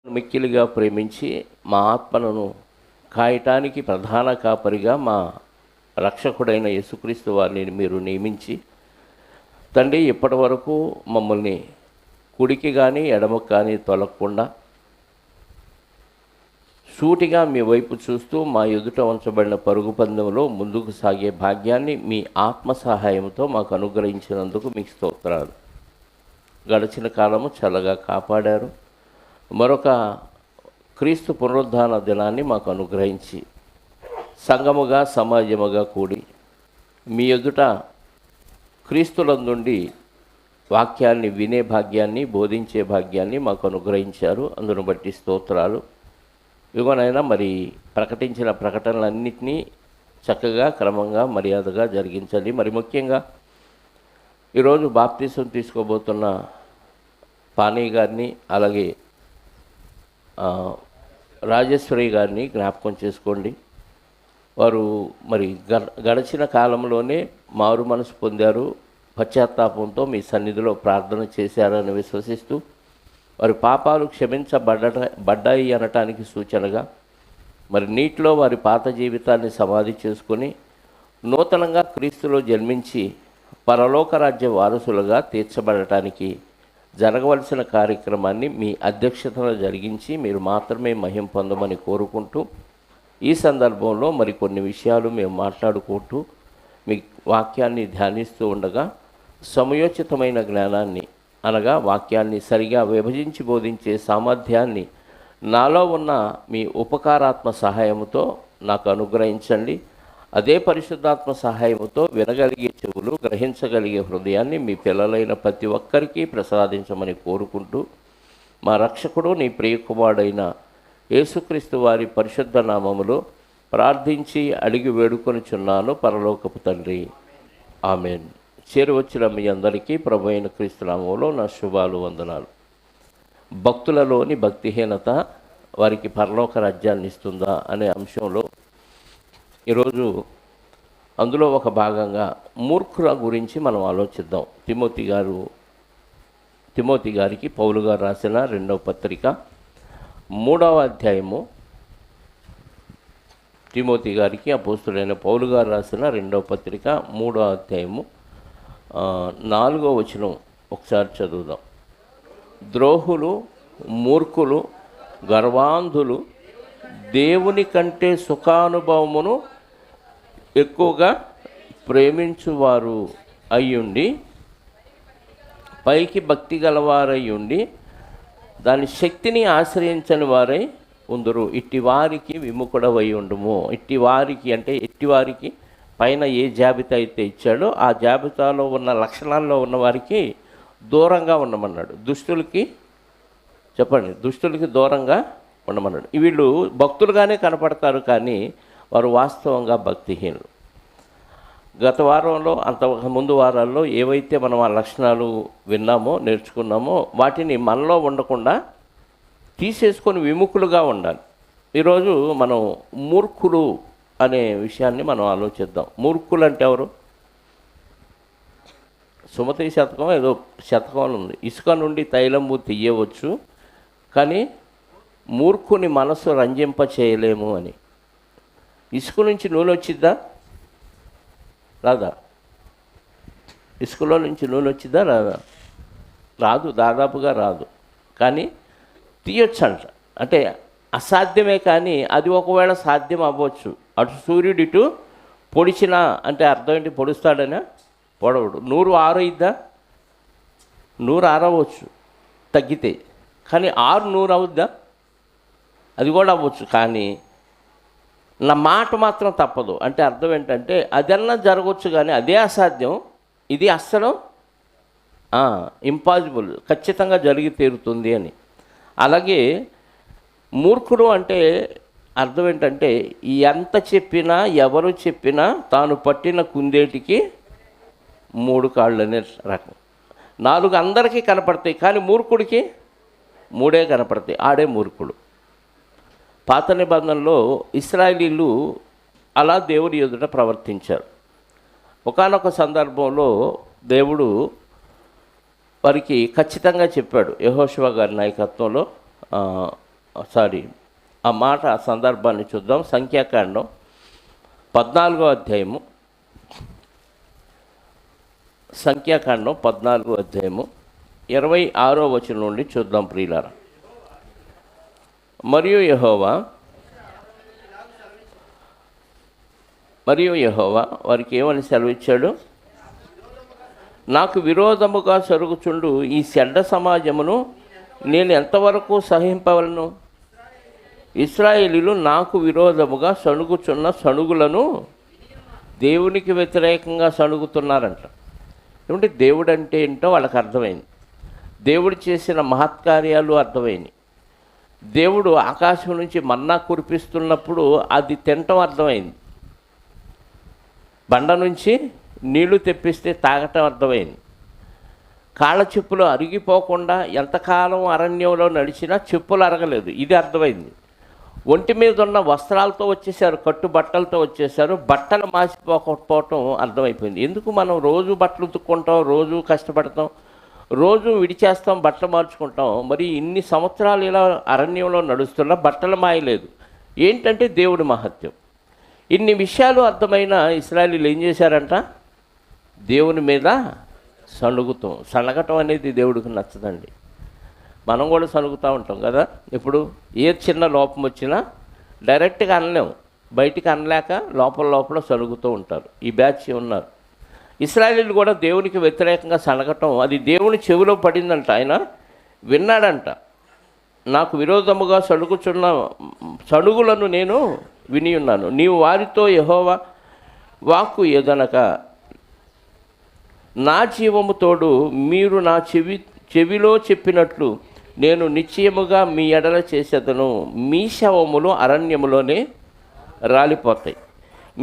మిక్కిలిగా ప్రేమించి మా ఆత్మలను కాయటానికి ప్రధాన కాపరిగా మా రక్షకుడైన యేసుక్రీస్తు వారిని మీరు నియమించి, తండ్రి, ఇప్పటి వరకు మమ్మల్ని కుడికి కానీ ఎడమకు కానీ తొలగకుండా సూటిగా మీ వైపు చూస్తూ మా ఎదుట ఉంచబడిన పరుగు పందెంలో ముందుకు సాగే భాగ్యాన్ని మీ ఆత్మ సహాయంతో మాకు అనుగ్రహించినందుకు మీకు స్తోత్రాలు. గడిచిన కాలము చల్లగా కాపాడారు. మరొక క్రీస్తు పునరుద్ధాన దినాన్ని మాకు అనుగ్రహించి సంఘముగా సమాజముగా కూడి మీ ఎదుట క్రీస్తులందుండి వాక్యాన్ని వినే భాగ్యాన్ని, బోధించే భాగ్యాన్ని మాకు అనుగ్రహించారు. అందును బట్టి స్తోత్రాలు. ఇదిగోనైనా మరి ప్రకటించిన ప్రకటనలన్నింటినీ చక్కగా క్రమంగా మర్యాదగా జరిగించాలి. మరి ముఖ్యంగా ఈరోజు బాప్తీసం తీసుకోబోతున్న పానీ గారిని, అలాగే రాజేశ్వరి గారిని జ్ఞాపకం చేసుకోండి. వారు మరి గడిచిన కాలంలోనే మారు మనసు పొందారు, పశ్చాత్తాపంతో మీ సన్నిధిలో ప్రార్థన చేశారని విశ్వసిస్తూ వారి పాపాలు క్షమించబడ్డాయి అనటానికి సూచనగా మరి నీటిలో వారి పాత జీవితాన్ని సమాధి చేసుకొని నూతనంగా క్రీస్తులో జన్మించి పరలోక రాజ్య వారసులుగా తీర్చబడటానికి జరగవలసిన కార్యక్రమాన్ని మీ అధ్యక్షతలో జరిగించి మీరు మాత్రమే మహిమ పొందమని కోరుకుంటూ, ఈ సందర్భంలో మరికొన్ని విషయాలు మేము మాట్లాడుకుంటూ మీ వాక్యాన్ని ధ్యానిస్తూ ఉండగా సమయోచితమైన జ్ఞానాన్ని, అనగా వాక్యాన్ని సరిగా విభజించి బోధించే సామర్థ్యాన్ని నాలో ఉన్న మీ ఉపకారాత్మ సహాయముతో నాకు అనుగ్రహించండి. అదే పరిశుద్ధాత్మ సహాయముతో వినగలిగే చెవులు, గ్రహించగలిగే హృదయాన్ని మీ పిల్లలైన ప్రతి ఒక్కరికి ప్రసాదించమని కోరుకుంటూ, మా రక్షకుడు నీ ప్రియకుమారుడైన యేసుక్రీస్తు వారి పరిశుద్ధ నామములో ప్రార్థించి అడిగి వేడుకొనిచున్నాను పరలోకపు తండ్రి, ఆమెన్. చేరువచ్చిన మీ అందరికీ ప్రభు అయిన క్రీస్తు నామములో నా శుభాలు, వందనాలు. భక్తులలోని భక్తిహీనత వారికి పరలోక రాజ్యాన్ని ఇస్తుందా అనే అంశంలో ఈరోజు అందులో ఒక భాగంగా మూర్ఖుల గురించి మనం ఆలోచిద్దాం. తిమోతి గారికి పౌలు గారు రాసిన 2వ పత్రిక 3వ అధ్యాయము, తిమోతి గారికి అపోస్తులైన పౌలు గారు రాసిన 2వ పత్రిక 3వ అధ్యాయము 4వ వచనం ఒకసారి చదువుదాం. ద్రోహులు, మూర్ఖులు, గర్వాంధులు దేవుని కంటే సుఖానుభవమును ఎక్కువగా ప్రేమించువారు అయ్యుండి, పైకి భక్తి గలవారయ్యుండి దాని శక్తిని ఆశ్రయించని వారై ఉందరు. ఇట్టి వారికి విముఖుడవై ఉండుము. ఇట్టి వారికి అంటే ఎట్టివారికి పైన ఏ జాబితా అయితే ఇచ్చాడో ఆ జాబితాలో ఉన్న లక్షణాల్లో ఉన్న వారికి దూరంగా ఉండమన్నాడు. దుష్టులకి దూరంగా ఉండమన్నాడు. వీళ్ళు భక్తులుగానే కనపడతారు, కానీ వారు వాస్తవంగా భక్తిహీనులు. గత వారంలో, అంతకు ముందు వారాల్లో ఏవైతే మనం ఆ లక్షణాలు విన్నామో, నేర్చుకున్నామో వాటిని మనలో ఉండకుండా తీసేసుకొని విముఖులుగా ఉండాలి. ఈరోజు మనం మూర్ఖులు అనే విషయాన్ని మనం ఆలోచిద్దాం. మూర్ఖులు అంటే ఎవరు? సుమతి శతకం ఏదో శతకం ఉంది. ఇసుక నుండి తైలము తీయవచ్చు, కానీ మూర్ఖుని మనసు రంజింప చేయలేము అని. ఇసుక నుంచి నూనె వచ్చిద్దా? రాదా? ఇసుకలో నుంచి నూనె వచ్చిద్దా? రాదా? రాదు, దాదాపుగా రాదు. కానీ తీయొచ్చు అంట. అంటే అసాధ్యమే, కానీ అది ఒకవేళ సాధ్యం అవ్వచ్చు. అటు సూర్యుడు ఇటు పొడిచినా అంటే అర్థం ఏంటి? పొడుస్తాడనా? పొడవడు. నూరు ఆరైద్దా? నూరు ఆరవచ్చు తగ్గితే, కానీ 100 అవుద్దా? అది కూడా అవ్వచ్చు. కానీ నా మాట మాత్రం తప్పదు. అంటే అర్థం ఏంటంటే అదన్నా జరగవచ్చు, కానీ అదే అసాధ్యం, ఇది అస్సలు ఇంపాసిబుల్, ఖచ్చితంగా జరిగి తీరుతుంది అని. అలాగే మూర్ఖుడు అంటే అర్థం ఏంటంటే ఎంత చెప్పినా, ఎవరు చెప్పినా తాను పట్టిన కుందేటికి 3 కాళ్ళు అనే రకం. 4 అందరికీ కనపడతాయి, కానీ మూర్ఖుడికి 3 కనపడతాయి. ఆడే మూర్ఖుడు. పాత నిబంధనలో ఇశ్రాయేలీలు అలా దేవుడి ఎదుట ప్రవర్తించారు. ఒకానొక సందర్భంలో దేవుడు వారికి ఖచ్చితంగా చెప్పాడు. యెహోషువ గారి నాయకత్వంలో సారీ ఆ మాట ఆ సందర్భాన్ని చూద్దాం. సంఖ్యాకాండం 14వ అధ్యాయము, సంఖ్యాకాండం 14వ అధ్యాయము 26వ వచనం నుండి చూద్దాం ప్రియులారా. మరియు యెహోవా వారికి ఏమని సెలవిచ్చాడు? నాకు విరోధముగా సరుగుచుండు ఈ చెడ్డ సమాజమును నేను ఎంతవరకు సహింపవలను? ఇశ్రాయేలీయులు నాకు విరోధముగా సణుగుచున్న సణుగులను దేవునికి వ్యతిరేకంగా సణుగుతున్నారంట. ఏమంటే దేవుడు అంటే ఏంటో వాళ్ళకి అర్థమైంది. దేవుడు చేసిన మహత్కార్యాలు అర్థమైంది. దేవుడు ఆకాశం నుంచి మన్నా కురిపిస్తున్నప్పుడు అది తినటం అర్థమైంది. బండ నుంచి నీళ్లు తెప్పిస్తే తాగటం అర్థమైంది. కాళ్ళ చెప్పులు అరిగిపోకుండా ఎంతకాలం అరణ్యంలో నడిచినా చెప్పులు అరగలేదు, ఇది అర్థమైంది. ఒంటి మీద ఉన్న వస్త్రాలతో వచ్చేసారు, కట్టు బట్టలతో వచ్చేసారు, బట్టలు మాసిపోకపోవటం అర్థమైపోయింది. ఎందుకు మనం రోజు బట్టలు ఉతుక్కుంటాం, రోజు కష్టపడతాం, రోజు విడిచేస్తాం, బట్టలు మార్చుకుంటాం, మరి ఇన్ని సంవత్సరాలు ఇలా అరణ్యంలో నడుస్తున్నా బట్టలు మాయలేదు. ఏంటంటే దేవుడి మహత్యం. ఇన్ని విషయాలు అర్థమైన ఇశ్రాయేలీయులు ఏం చేశారంట? దేవుని మీద సణగటం అనేది దేవుడికి నచ్చదండి. మనం కూడా సణుగుతూ ఉంటాం కదా. ఇప్పుడు ఏ చిన్న లోపం వచ్చినా డైరెక్ట్గా అనలేము, బయటికి అనలేక లోపల సణుగుతూ ఉంటారు. ఈ బ్యాచ్ ఉన్నారు. ఇశ్రాయేలీయులు కూడా దేవునికి వ్యతిరేకంగా సణగటం అది దేవుని చెవిలో పడిందంట. ఆయన విన్నాడంట. నాకు విరోధముగా సణుగుచున్న సణుగులను నేను విని ఉన్నాను. నీవు వారితో యెహోవా వాక్కు ఏదనక నా జీవము తోడు మీరు నా చెవిలో చెప్పినట్లు నేను నిశ్చయముగా మీ ఎడల చేసేదను. మీ శవములు అరణ్యములోనే రాలిపోతాయి.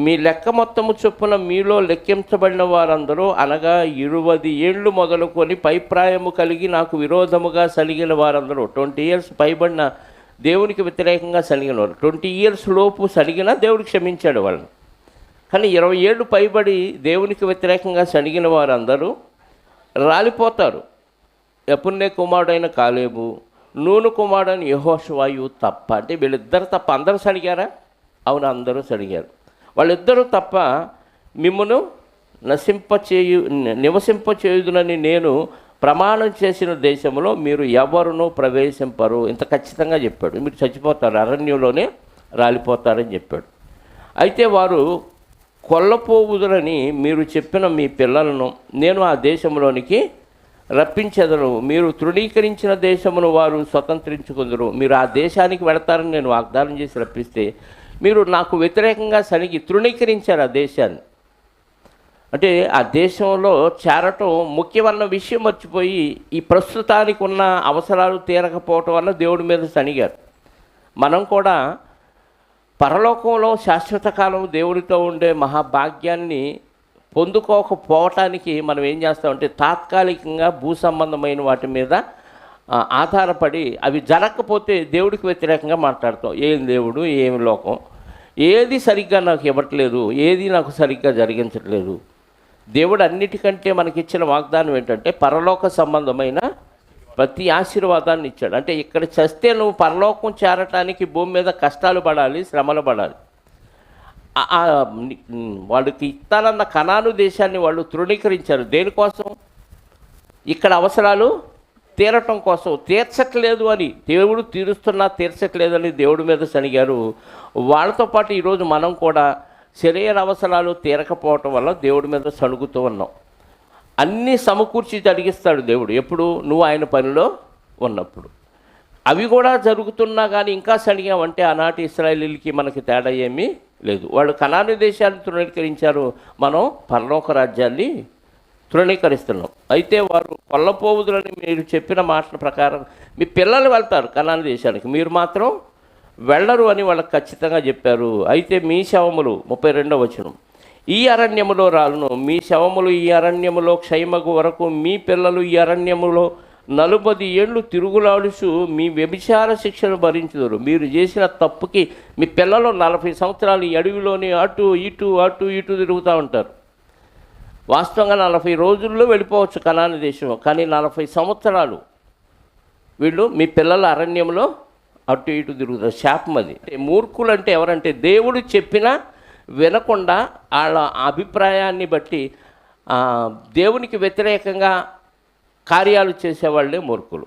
మీ లెక్క మొత్తము చొప్పున మీలో లెక్కించబడిన వారందరూ అనగా 20 ఏళ్ళు మొదలుకొని పైప్రాయము కలిగి నాకు విరోధముగా సలిగిన వారందరూ 20 ఇయర్స్ పైబడిన దేవునికి వ్యతిరేకంగా సలిగిన వారు 20 ఇయర్స్ లోపు సలిగినా దేవుడు క్షమించాడు వాళ్ళని. కానీ 20 ఏళ్ళు పైబడి దేవునికి వ్యతిరేకంగా సలిగిన వారందరూ రాలిపోతారు. యెఫున్నె కుమారుడైన కాలేబు, నూను కుమారుడైన యెహోషువాయు తప్ప. అంటే వీళ్ళిద్దరు తప్ప అందరూ సడిగారా? అవును, అందరూ సడిగారు. వాళ్ళిద్దరూ తప్ప మిమ్మును నివసింపచేయుదునని నేను ప్రమాణం చేసిన దేశంలో మీరు ఎవరునూ ప్రవేశింపరు. ఇంత ఖచ్చితంగా చెప్పాడు. మీరు చచ్చిపోతారు, అరణ్యంలోనే రాలిపోతారని చెప్పాడు. అయితే వారు కొల్లపోవుదురని మీరు చెప్పిన మీ పిల్లలను నేను ఆ దేశంలోనికి రప్పించెదను. మీరు తృణీకరించిన దేశమును వారు స్వతంత్రించుకుందరు. మీరు ఆ దేశానికి వెళతారని నేను వాగ్దానం చేసి రప్పిస్తే మీరు నాకు వ్యతిరేకంగా సనిగి తృణీకరించారు ఆ దేశాన్ని. అంటే ఆ దేశంలో చేరటం ముఖ్యమైన విషయం మర్చిపోయి ఈ ప్రస్తుతానికి ఉన్న అవసరాలు తీరకపోవటం వల్ల దేవుడి మీద సనిగారు. మనం కూడా పరలోకంలో శాశ్వత కాలం దేవుడితో ఉండే మహాభాగ్యాన్ని పొందుకోకపోవటానికి మనం ఏం చేస్తామంటే తాత్కాలికంగా భూ సంబంధమైన వాటి మీద ఆధారపడి అవి జరగకపోతే దేవుడికి వ్యతిరేకంగా మాట్లాడతాం. ఏం దేవుడు, ఏమి లోకం, ఏది సరిగ్గా నాకు ఇవ్వట్లేదు, ఏది నాకు సరిగ్గా జరిగించట్లేదు. దేవుడు అన్నిటికంటే మనకిచ్చిన వాగ్దానం ఏంటంటే పరలోక సంబంధమైన ప్రతి ఆశీర్వాదాన్ని ఇచ్చాడు. అంటే ఇక్కడ చస్తే నువ్వు పరలోకం చేరటానికి భూమి మీద కష్టాలు పడాలి, శ్రమలు పడాలి. వాళ్ళకి ఇస్తానన్న కనాను దేశాన్ని వాళ్ళు తృణీకరించారు. దేనికోసం? ఇక్కడ అవసరాలు తీరటం కోసం. తీర్చట్లేదు అని దేవుడు తీరుస్తున్నా తీర్చట్లేదని దేవుడి మీద సనిగారు. వాళ్ళతో పాటు ఈరోజు మనం కూడా శరీర అవసరాలు తీరకపోవటం వల్ల దేవుడి మీద సణుగుతూ ఉన్నాం. అన్నీ సమకూర్చి జరిగిస్తాడు దేవుడు ఎప్పుడు? నువ్వు ఆయన పనిలో ఉన్నప్పుడు. అవి కూడా జరుగుతున్నా కానీ ఇంకా సడిగామంటే ఆనాటి ఇశ్రాయేలీయులకి మనకి తేడా ఏమీ లేదు. వాళ్ళు కనాను దేశాన్ని తృణీకరించారు, మనం పరలోక రాజ్యాన్ని తృణీకరిస్తున్నాం. అయితే వారు కొల్లపోవుదులని మీరు చెప్పిన మాటల ప్రకారం మీ పిల్లలు వెళ్తారు కనాను దేశానికి, మీరు మాత్రం వెళ్ళరు అని వాళ్ళకి ఖచ్చితంగా చెప్పారు. అయితే మీ శవములు 32వ వచనం ఈ అరణ్యములో రాలును, మీ శవములు ఈ అరణ్యములో క్షయమగు వరకు మీ పిల్లలు ఈ అరణ్యములో 40 ఏళ్ళు తిరుగులాడుచు మీ వ్యభిచార శిక్షను భరించుదురు. మీరు చేసిన తప్పుకి మీ పిల్లలు 40 సంవత్సరాలు ఈ అడవిలోని అటు ఇటు తిరుగుతూ ఉంటారు. వాస్తవంగా 40 రోజుల్లో వెళ్ళిపోవచ్చు కనాను దేశం, కానీ 40 సంవత్సరాలు వీళ్ళు మీ పిల్లల అరణ్యంలో అటు ఇటు తిరుగుతారు. శాపం అది. మూర్ఖులు అంటే ఎవరంటే దేవుడు చెప్పినా వినకుండా వాళ్ళ అభిప్రాయాన్ని బట్టి దేవునికి వ్యతిరేకంగా కార్యాలు చేసేవాళ్ళే మూర్ఖులు.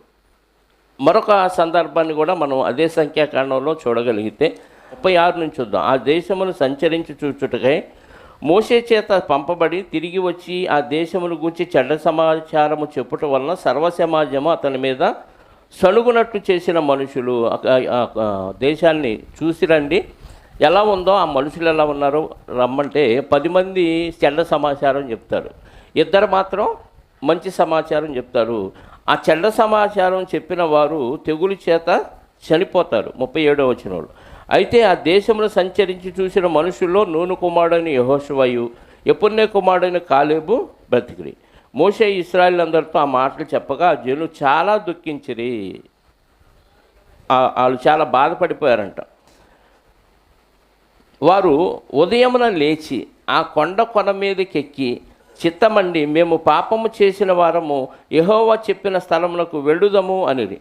మరొక సందర్భాన్ని కూడా మనం అదే సంఖ్యాకాండంలో చూడగలిగితే 36 నుంచి చూద్దాం. ఆ దేశమును సంచరించి చూచుటకై మోషే చేత పంపబడి తిరిగి వచ్చి ఆ దేశమును గూర్చి చెడ్డ సమాచారము చెప్పుట వలన సర్వసమాజము అతని మీద సణుగునట్లు చేసిన మనుషులు దేశాన్ని చూసి రండి, ఎలా ఉందో ఆ మనుషులు ఎలా ఉన్నారో రమ్మంటే 10 మంది చెడ్డ సమాచారం చెప్తారు, 2 మాత్రం మంచి సమాచారం చెప్తారు. ఆ చెడ్డ సమాచారం చెప్పిన వారు తెగులు చేత చనిపోతారు. 37వ వచనంలో, అయితే ఆ దేశంలో సంచరించి చూసిన మనుషుల్లో నూను కుమారుడైన యెహోషువయు యెఫున్నె కుమారుడైన కాలేబు బ్రతికిరి. మోషే ఇశ్రాయేలులందరితో ఆ మాటలు చెప్పగా ఆ జనులు చాలా దుఃఖించిరి. వాళ్ళు చాలా బాధపడిపోయారంట. వారు ఉదయమున లేచి ఆ కొన మీదకెక్కి చిత్తమండి మేము పాపము చేసిన వారము యెహోవా చెప్పిన స్థలమునకు వెళ్ళుదము అనేది.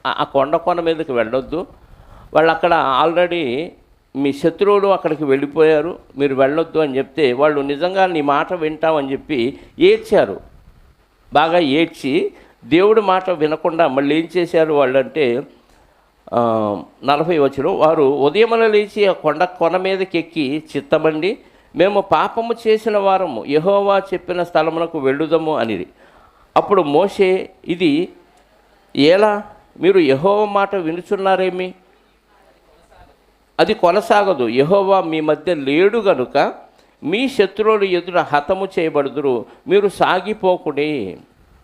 ఆ కొన మీదకి వెళ్ళొద్దు, వాళ్ళు అక్కడ ఆల్రెడీ మీ శత్రువులు అక్కడికి వెళ్ళిపోయారు, మీరు వెళ్ళొద్దు అని చెప్తే వాళ్ళు నిజంగా నీ మాట వింటామని చెప్పి ఏడ్చారు. బాగా ఏడ్చి దేవుడి మాట వినకుండా మళ్ళీ ఏం చేశారు వాళ్ళంటే 40 వచనం, వారు ఉదయమున లేచి ఆ కొన మీదకెక్కి చిత్తమండి మేము పాపము చేసిన వారము యెహోవా చెప్పిన స్థలమునకు వెళ్ళుదము అనేది. అప్పుడు మోషే, ఇది ఎలా మీరు యెహోవా మాట వినుచున్నారేమి? అది కొనసాగదు. యెహోవా మీ మధ్య లేడు గనుక మీ శత్రువులు ఎదుట హతము చేయబడుదురు, మీరు సాగిపోకుడి,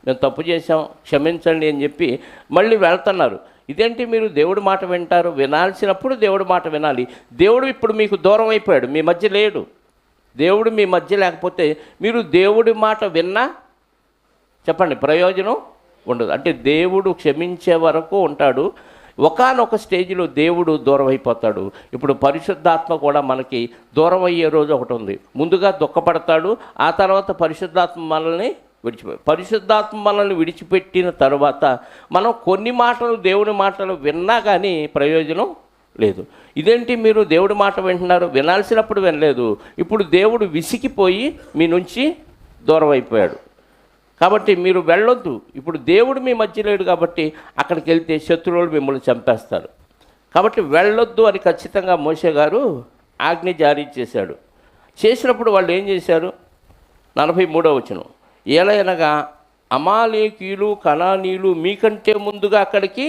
మేము తప్పు చేశాం క్షమించండి అని చెప్పి మళ్ళీ వెళ్తున్నారు. ఇదేంటి మీరు దేవుడి మాట వింటారు, వినాల్సినప్పుడు దేవుడి మాట వినాలి. దేవుడు ఇప్పుడు మీకు దూరం అయిపోయాడు, మీ మధ్య లేడు. దేవుడు మీ మధ్య లేకపోతే మీరు దేవుడి మాట విన్నా చెప్పండి ప్రయోజనం ఉండదు. అంటే దేవుడు క్షమించే వరకు ఉంటాడు, ఒకానొక స్టేజ్లో దేవుడు దూరం అయిపోతాడు. ఇప్పుడు పరిశుద్ధాత్మ కూడా మనకి దూరం అయ్యే రోజు ఒకటి ఉంది. ముందుగా దుఃఖపడతాడు, ఆ తర్వాత పరిశుద్ధాత్మ మనల్ని పరిశుద్ధాత్మ మనల్ని విడిచిపెట్టిన తర్వాత మనం కొన్ని మాటలు దేవుడి మాటలు విన్నా కానీ ప్రయోజనం లేదు. ఇదేంటి మీరు దేవుడి మాట వింటున్నారు, వినాల్సినప్పుడు వినలేదు, ఇప్పుడు దేవుడు విసిగిపోయి మీ నుంచి దూరం అయిపోయాడు కాబట్టి మీరు వెళ్ళొద్దు. ఇప్పుడు దేవుడు మీ మధ్య లేడు కాబట్టి అక్కడికి వెళ్తే శత్రువులు మిమ్మల్ని చంపేస్తారు కాబట్టి వెళ్ళొద్దు అని ఖచ్చితంగా మోషే గారు ఆజ్ఞ జారీ చేశాడు. చేసినప్పుడు వాళ్ళు ఏం చేశారు? 43వ వచనం, ఏలయనగా అమాలేకీయులు కనానీయులు మీకంటే ముందుగా అక్కడికి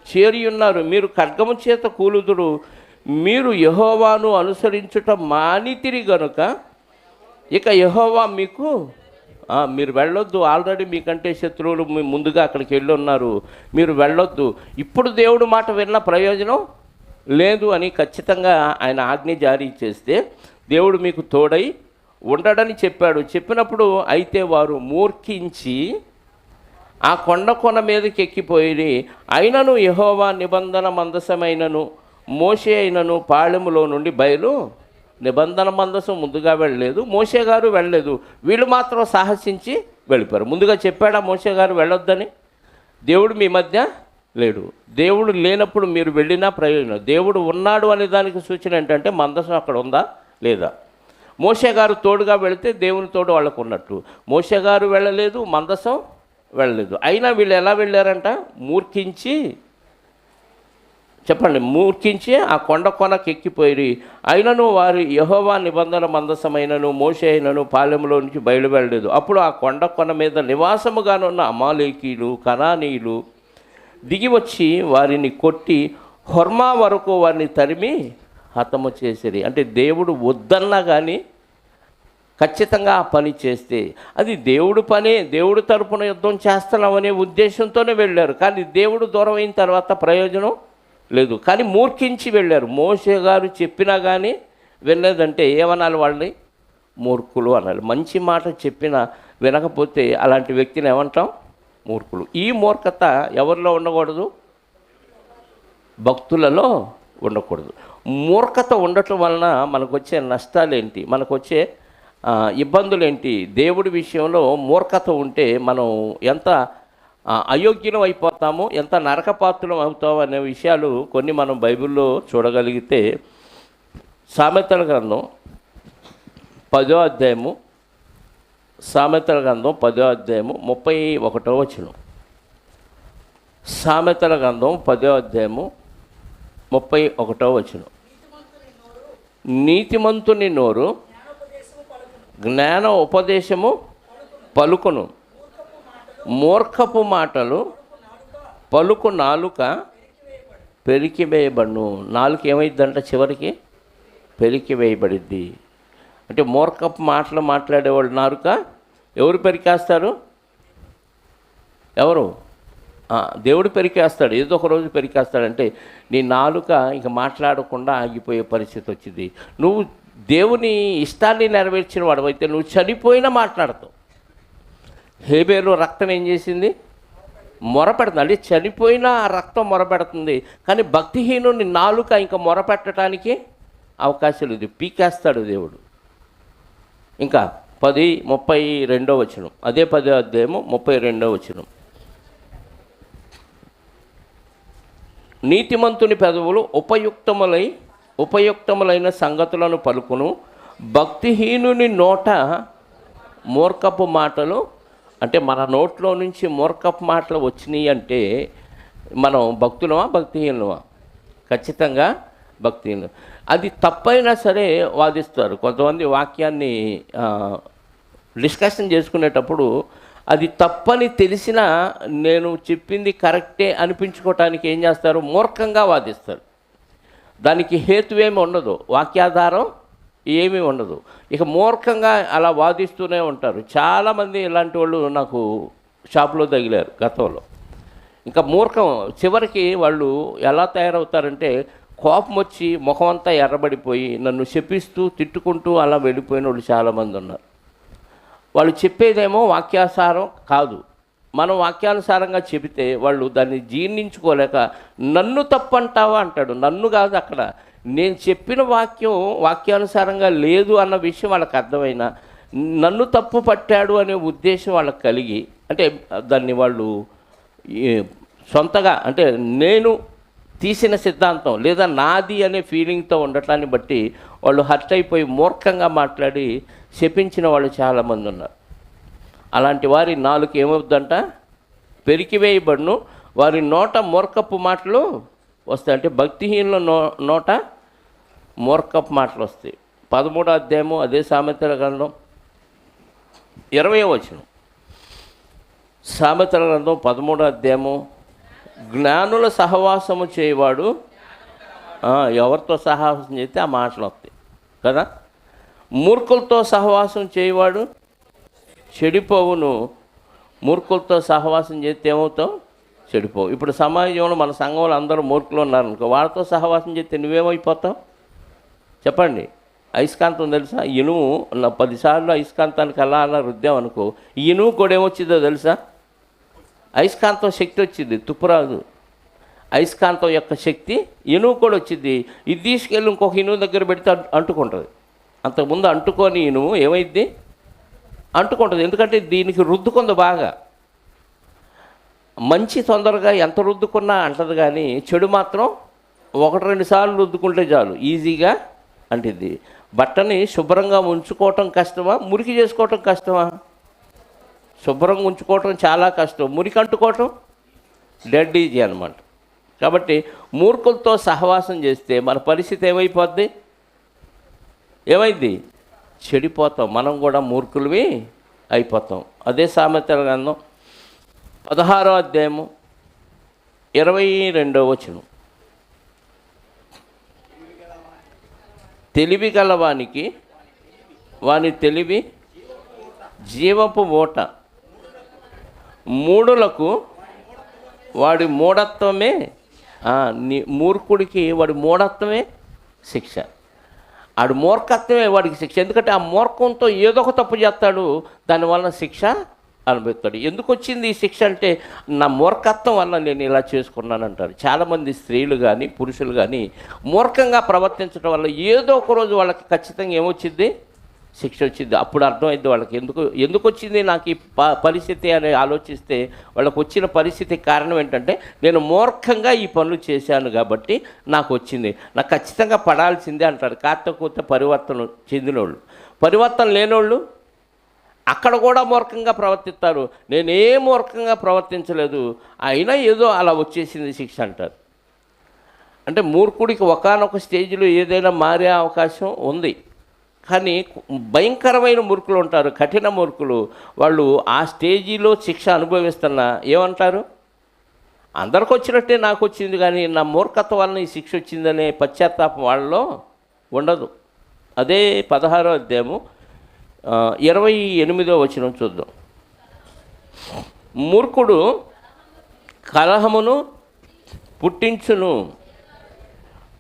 చేరి ఉన్నారు, మీరు ఖడ్గము చేత కూలుదురు, మీరు యెహోవాను అనుసరించుట మానితిరి గనుక ఇక యెహోవా మీకు మీరు వెళ్ళొద్దు, ఆల్రెడీ మీకంటే శత్రువులు ముందుగా అక్కడికి వెళ్ళి ఉన్నారు, మీరు వెళ్ళొద్దు, ఇప్పుడు దేవుడు మాట విన్న ప్రయోజనం లేదు అని ఖచ్చితంగా ఆయన ఆజ్ఞ జారీ చేస్తే దేవుడు మీకు తోడై ఉండడని చెప్పాడు. చెప్పినప్పుడు అయితే వారు మూర్ఖించి ఆ కొన మీదకి ఎక్కిపోయి, అయినను యెహోవా నిబంధన మందసమైనను మోషే అయినను పాళెములో నుండి బయలు నిబంధన మందసం ముందుగా వెళ్ళలేదు, మోషే గారు వెళ్ళలేదు, వీళ్ళు మాత్రం సాహసించి వెళ్ళిపోయారు. ముందుగా చెప్పాడా మోషే గారు వెళ్ళొద్దని? దేవుడు మీ మధ్య లేడు, దేవుడు లేనప్పుడు మీరు వెళ్ళినా ప్రయోజనం. దేవుడు ఉన్నాడు అనే దానికి సూచన ఏంటంటే మందసం అక్కడ ఉందా లేదా. మోషే గారు తోడుగా వెళితే దేవుని తోడు వాళ్ళకు ఉన్నట్టు, మోషే గారు వెళ్ళలేదు, మందసం వెళ్ళలేదు. అయినా వీళ్ళు ఎలా వెళ్ళారంట? మూర్ఖించి, చెప్పండి, మూర్ఖించి ఆ కొనకి ఎక్కిపోయి, అయినను వారు యెహోవా నిబంధన మందసమైనను మోషే అయినను పాలెంలో నుంచి బయలు వెళ్ళలేదు. అప్పుడు ఆ కొన మీద నివాసముగానున్న అమాలేకీయులు కనానీయులు దిగి వచ్చి వారిని కొట్టి హొర్మా వరకు వారిని తరిమి హతము చేసిరి. అంటే దేవుడు వద్దన్నా కానీ ఖచ్చితంగా ఆ పని చేస్తే అది దేవుడు పనే, దేవుడు తరపున యుద్ధం చేస్తున్నామనే ఉద్దేశంతోనే వెళ్ళారు. కానీ దేవుడు దూరం అయిన తర్వాత ప్రయోజనం లేదు, కానీ మూర్ఖించి వెళ్ళారు. మోషే గారు చెప్పినా కానీ వెళ్ళలేదంటే ఏమనాలి? వాళ్ళని మూర్ఖులు అనాలి. మంచి మాట చెప్పినా వినకపోతే అలాంటి వ్యక్తిని ఏమంటాం? మూర్ఖులు. ఈ మూర్ఖత ఎవరిలో ఉండకూడదు? భక్తులలో ఉండకూడదు. మూర్ఖత ఉండటం వలన మనకు వచ్చే నష్టాలు ఏంటి, మనకు వచ్చే ఇబ్బందులు ఏంటి? దేవుడి విషయంలో మూర్ఖత ఉంటే మనం ఎంత అయోగ్యం అయిపోతాము, ఎంత నరకపాత్రం అవుతాము అనే విషయాలు కొన్ని మనం బైబిల్లో చూడగలిగితే సామెతల గ్రంథం 10వ అధ్యాయము, సామెతల గ్రంథం 10వ అధ్యాయము 31వ వచనం. సామెతల గ్రంథం 10వ అధ్యాయము 31వ వచనం. నీతిమంతుని నోరు జ్ఞాన ఉపదేశము పలుకును, మూర్ఖపు మాటలు పలుకు నాలుక పెరికివేయబడును. నాలుక ఏమైందంట? చివరికి పెరికివేయబడిద్ది. అంటే మూర్ఖపు మాటలు మాట్లాడేవాళ్ళు నాలుక ఎవరు పెరికేస్తారు? ఎవరు? దేవుడు పెరికేస్తాడు. ఏదో ఒక రోజు పెరికేస్తాడంటే నీ నాలుక ఇక మాట్లాడకుండా ఆగిపోయే పరిస్థితి వచ్చింది. నువ్వు దేవుని ఇష్టాన్ని నెరవేర్చిన వాడవైతే నువ్వు చనిపోయినా మాట్లాడతావు. హేబేలు రక్తం ఏం చేసింది? మొరపెడుతుంది. అంటే చనిపోయినా ఆ రక్తం మొరపెడుతుంది. కానీ భక్తిహీనుని నాలుక ఇంకా మొరపెట్టడానికి అవకాశం లేదు, పీకేస్తాడు దేవుడు. ఇంకా 32వ వచనం, అదే 10వ అధ్యాయము 32వ వచనం. నీతిమంతుని పెదవులు ఉపయుక్తములైన సంగతులను పలుకును, భక్తిహీనుని నోట మూర్ఖపు మాటలు. అంటే మన నోట్లో నుంచి మూర్ఖపు మాటలు వచ్చినాయి అంటే మనం భక్తులమా భక్తిహీనులమా? ఖచ్చితంగా భక్తిహీనులు. అది తప్పైనా సరే వాదిస్తారు. కొంతమంది వాక్యాన్ని డిస్కషన్ చేసుకునేటప్పుడు అది తప్పని తెలిసినా నేను చెప్పింది కరెక్టే అనిపించుకోవటానికి ఏం చేస్తారు? మూర్ఖంగా వాదిస్తారు. దానికి హేతువేమి ఉండదు, వాక్యాధారం ఏమీ ఉండదు. ఇక మూర్ఖంగా అలా వాదిస్తూనే ఉంటారు. చాలామంది ఇలాంటి వాళ్ళు నాకు షాపులో తగిలారు గతంలో. ఇంకా మూర్ఖం చివరికి వాళ్ళు ఎలా తయారవుతారంటే కోపం వచ్చి ముఖం అంతా ఎర్రబడిపోయి నన్ను శపిస్తూ తిట్టుకుంటూ అలా వెళ్ళిపోయిన వాళ్ళు చాలామంది ఉన్నారు. వాళ్ళు చెప్పేదేమో వాక్యానుసారం కాదు. మనం వాక్యానుసారంగా చెబితే వాళ్ళు దాన్ని జీర్ణించుకోలేక నన్ను తప్పంటావా అంటాడు. నన్ను కాదు, అక్కడ నేను చెప్పిన వాక్యం వాక్యానుసారంగా లేదు అన్న విషయం వాళ్ళకి అర్థమైనా నన్ను తప్పు పట్టాడు అనే ఉద్దేశం వాళ్ళకి కలిగి, అంటే దాన్ని వాళ్ళు సొంతగా అంటే నేను తీసిన సిద్ధాంతం లేదా నాది అనే ఫీలింగ్తో ఉండటాన్ని బట్టి వాళ్ళు హర్ట్ అయిపోయి మూర్ఖంగా మాట్లాడి శపించిన వాళ్ళు చాలామంది ఉన్నారు. అలాంటి వారి నాలుక ఏమవుద్దంట? పెరికివేయబడును, వారి నోట మూర్ఖపు మాటలు వస్తాయి. అంటే భక్తిహీనుల నోట మూర్ఖపు మాటలు వస్తాయి. 13వ అధ్యాయము అదే సామెతల గ్రంథం 20వ వచనం. సామెతల గ్రంథం 13వ అధ్యాయము, జ్ఞానుల సహవాసము చేయవాడు ఎవరితో సహవాసం చేస్తే ఆ మాటలు వస్తాయి కదా. మూర్ఖులతో సహవాసం చేయవాడు చెడిపోవును. మూర్ఖులతో సహవాసం చేస్తే ఏమవుతావు? చెడిపోవు. ఇప్పుడు సమాజంలో మన సంఘంలో అందరూ మూర్ఖులు ఉన్నారనుకో, వాళ్ళతో సహవాసం చేస్తే నువ్వేమైపోతావు చెప్పండి? అయస్కాంతం తెలుసా? ఇనుము 10 సార్లు అయస్కాంతానికి అలా రుద్దామనుకో, ఈ ఇనుము కూడా ఏమొచ్చిందో తెలుసా? అయస్కాంతం శక్తి వచ్చింది, తుప్పురాదు. అయస్కాంతం యొక్క శక్తి ఇనుము కూడా వచ్చింది. ఇది తీసుకెళ్ళి ఇంకొక ఇనుము దగ్గర పెడితే అంటుకుంటుంది. అంతకుముందు అంటుకొని ఇనుము ఏమైద్ది? అంటుకుంటుంది. ఎందుకంటే దీనికి రుద్దుకుంది బాగా. మంచి తొందరగా ఎంత రుద్దుకున్నా అంటది, కానీ చెడు మాత్రం 1-2 సార్లు రుద్దుకుంటే చాలు ఈజీగా అంటిద్ది. బట్టని శుభ్రంగా ఉంచుకోవటం కష్టమా, మురికి చేసుకోవటం కష్టమా? శుభ్రంగా ఉంచుకోవటం చాలా కష్టం, మురికి అంటుకోవటం డెడ్ ఈజీ అనమాట. కాబట్టి మూర్ఖులతో సహవాసం చేస్తే మన పరిస్థితి ఏమైపోద్ది? ఏమైంది? చెడిపోతాం. మనం కూడా మూర్ఖులవి అయిపోతాం. అదే సామెతల గ్రంథం 16వ అధ్యాయము 22వ వచనం. తెలివి గలవానికి వాని తెలివి జీవపు ఓట, మూఢులకు వాడి మూఢత్వమే మూర్ఖుడికి వాడి మూఢత్వమే శిక్ష. ఆడు మూర్ఖత్వమే వాడికి శిక్ష. ఎందుకంటే ఆ మూర్ఖంతో ఏదో ఒక తప్పు చేస్తాడు, దానివల్ల శిక్ష అనుభవిస్తాడు. ఎందుకు వచ్చింది ఈ శిక్ష అంటే నా మూర్ఖత్వం వల్ల నేను ఇలా చేసుకున్నాను అంటారు. చాలామంది స్త్రీలు కానీ పురుషులు కానీ మూర్ఖంగా ప్రవర్తించడం వల్ల ఏదో ఒక రోజు వాళ్ళకి ఖచ్చితంగా ఏమొచ్చింది? శిక్ష వచ్చింది. అప్పుడు అర్థమైంది వాళ్ళకి ఎందుకు ఎందుకు వచ్చింది నాకు ఈ పరిస్థితి అని ఆలోచిస్తే వాళ్ళకు వచ్చిన పరిస్థితి కారణం ఏంటంటే నేను మూర్ఖంగా ఈ పనులు చేశాను కాబట్టి నాకు వచ్చింది, నాకు ఖచ్చితంగా పడాల్సిందే అంటారు కాకపోతే పరివర్తన చెందినోళ్ళు. పరివర్తన లేనోళ్ళు అక్కడ కూడా మూర్ఖంగా ప్రవర్తిస్తారు. నేనే మూర్ఖంగా ప్రవర్తించలేదు, అయినా ఏదో అలా వచ్చేసింది శిక్ష అంటారు. అంటే మూర్ఖుడికి ఒకానొక స్టేజ్లో ఏదైనా మారే అవకాశం ఉంది, కానీ భయంకరమైన మూర్ఖులు ఉంటారు, కఠిన మూర్ఖులు. వాళ్ళు ఆ స్టేజీలో శిక్ష అనుభవిస్తున్నా ఏమంటారు, అందరికి వచ్చినట్టే నాకు వచ్చింది కానీ నా మూర్ఖత్వం వలన ఈ శిక్ష వచ్చిందనే పశ్చాత్తాపం వాళ్ళలో ఉండదు. అదే 16వ అధ్యాయము 28వ వచనం చూద్దాం. మూర్ఖుడు కలహమును పుట్టించును,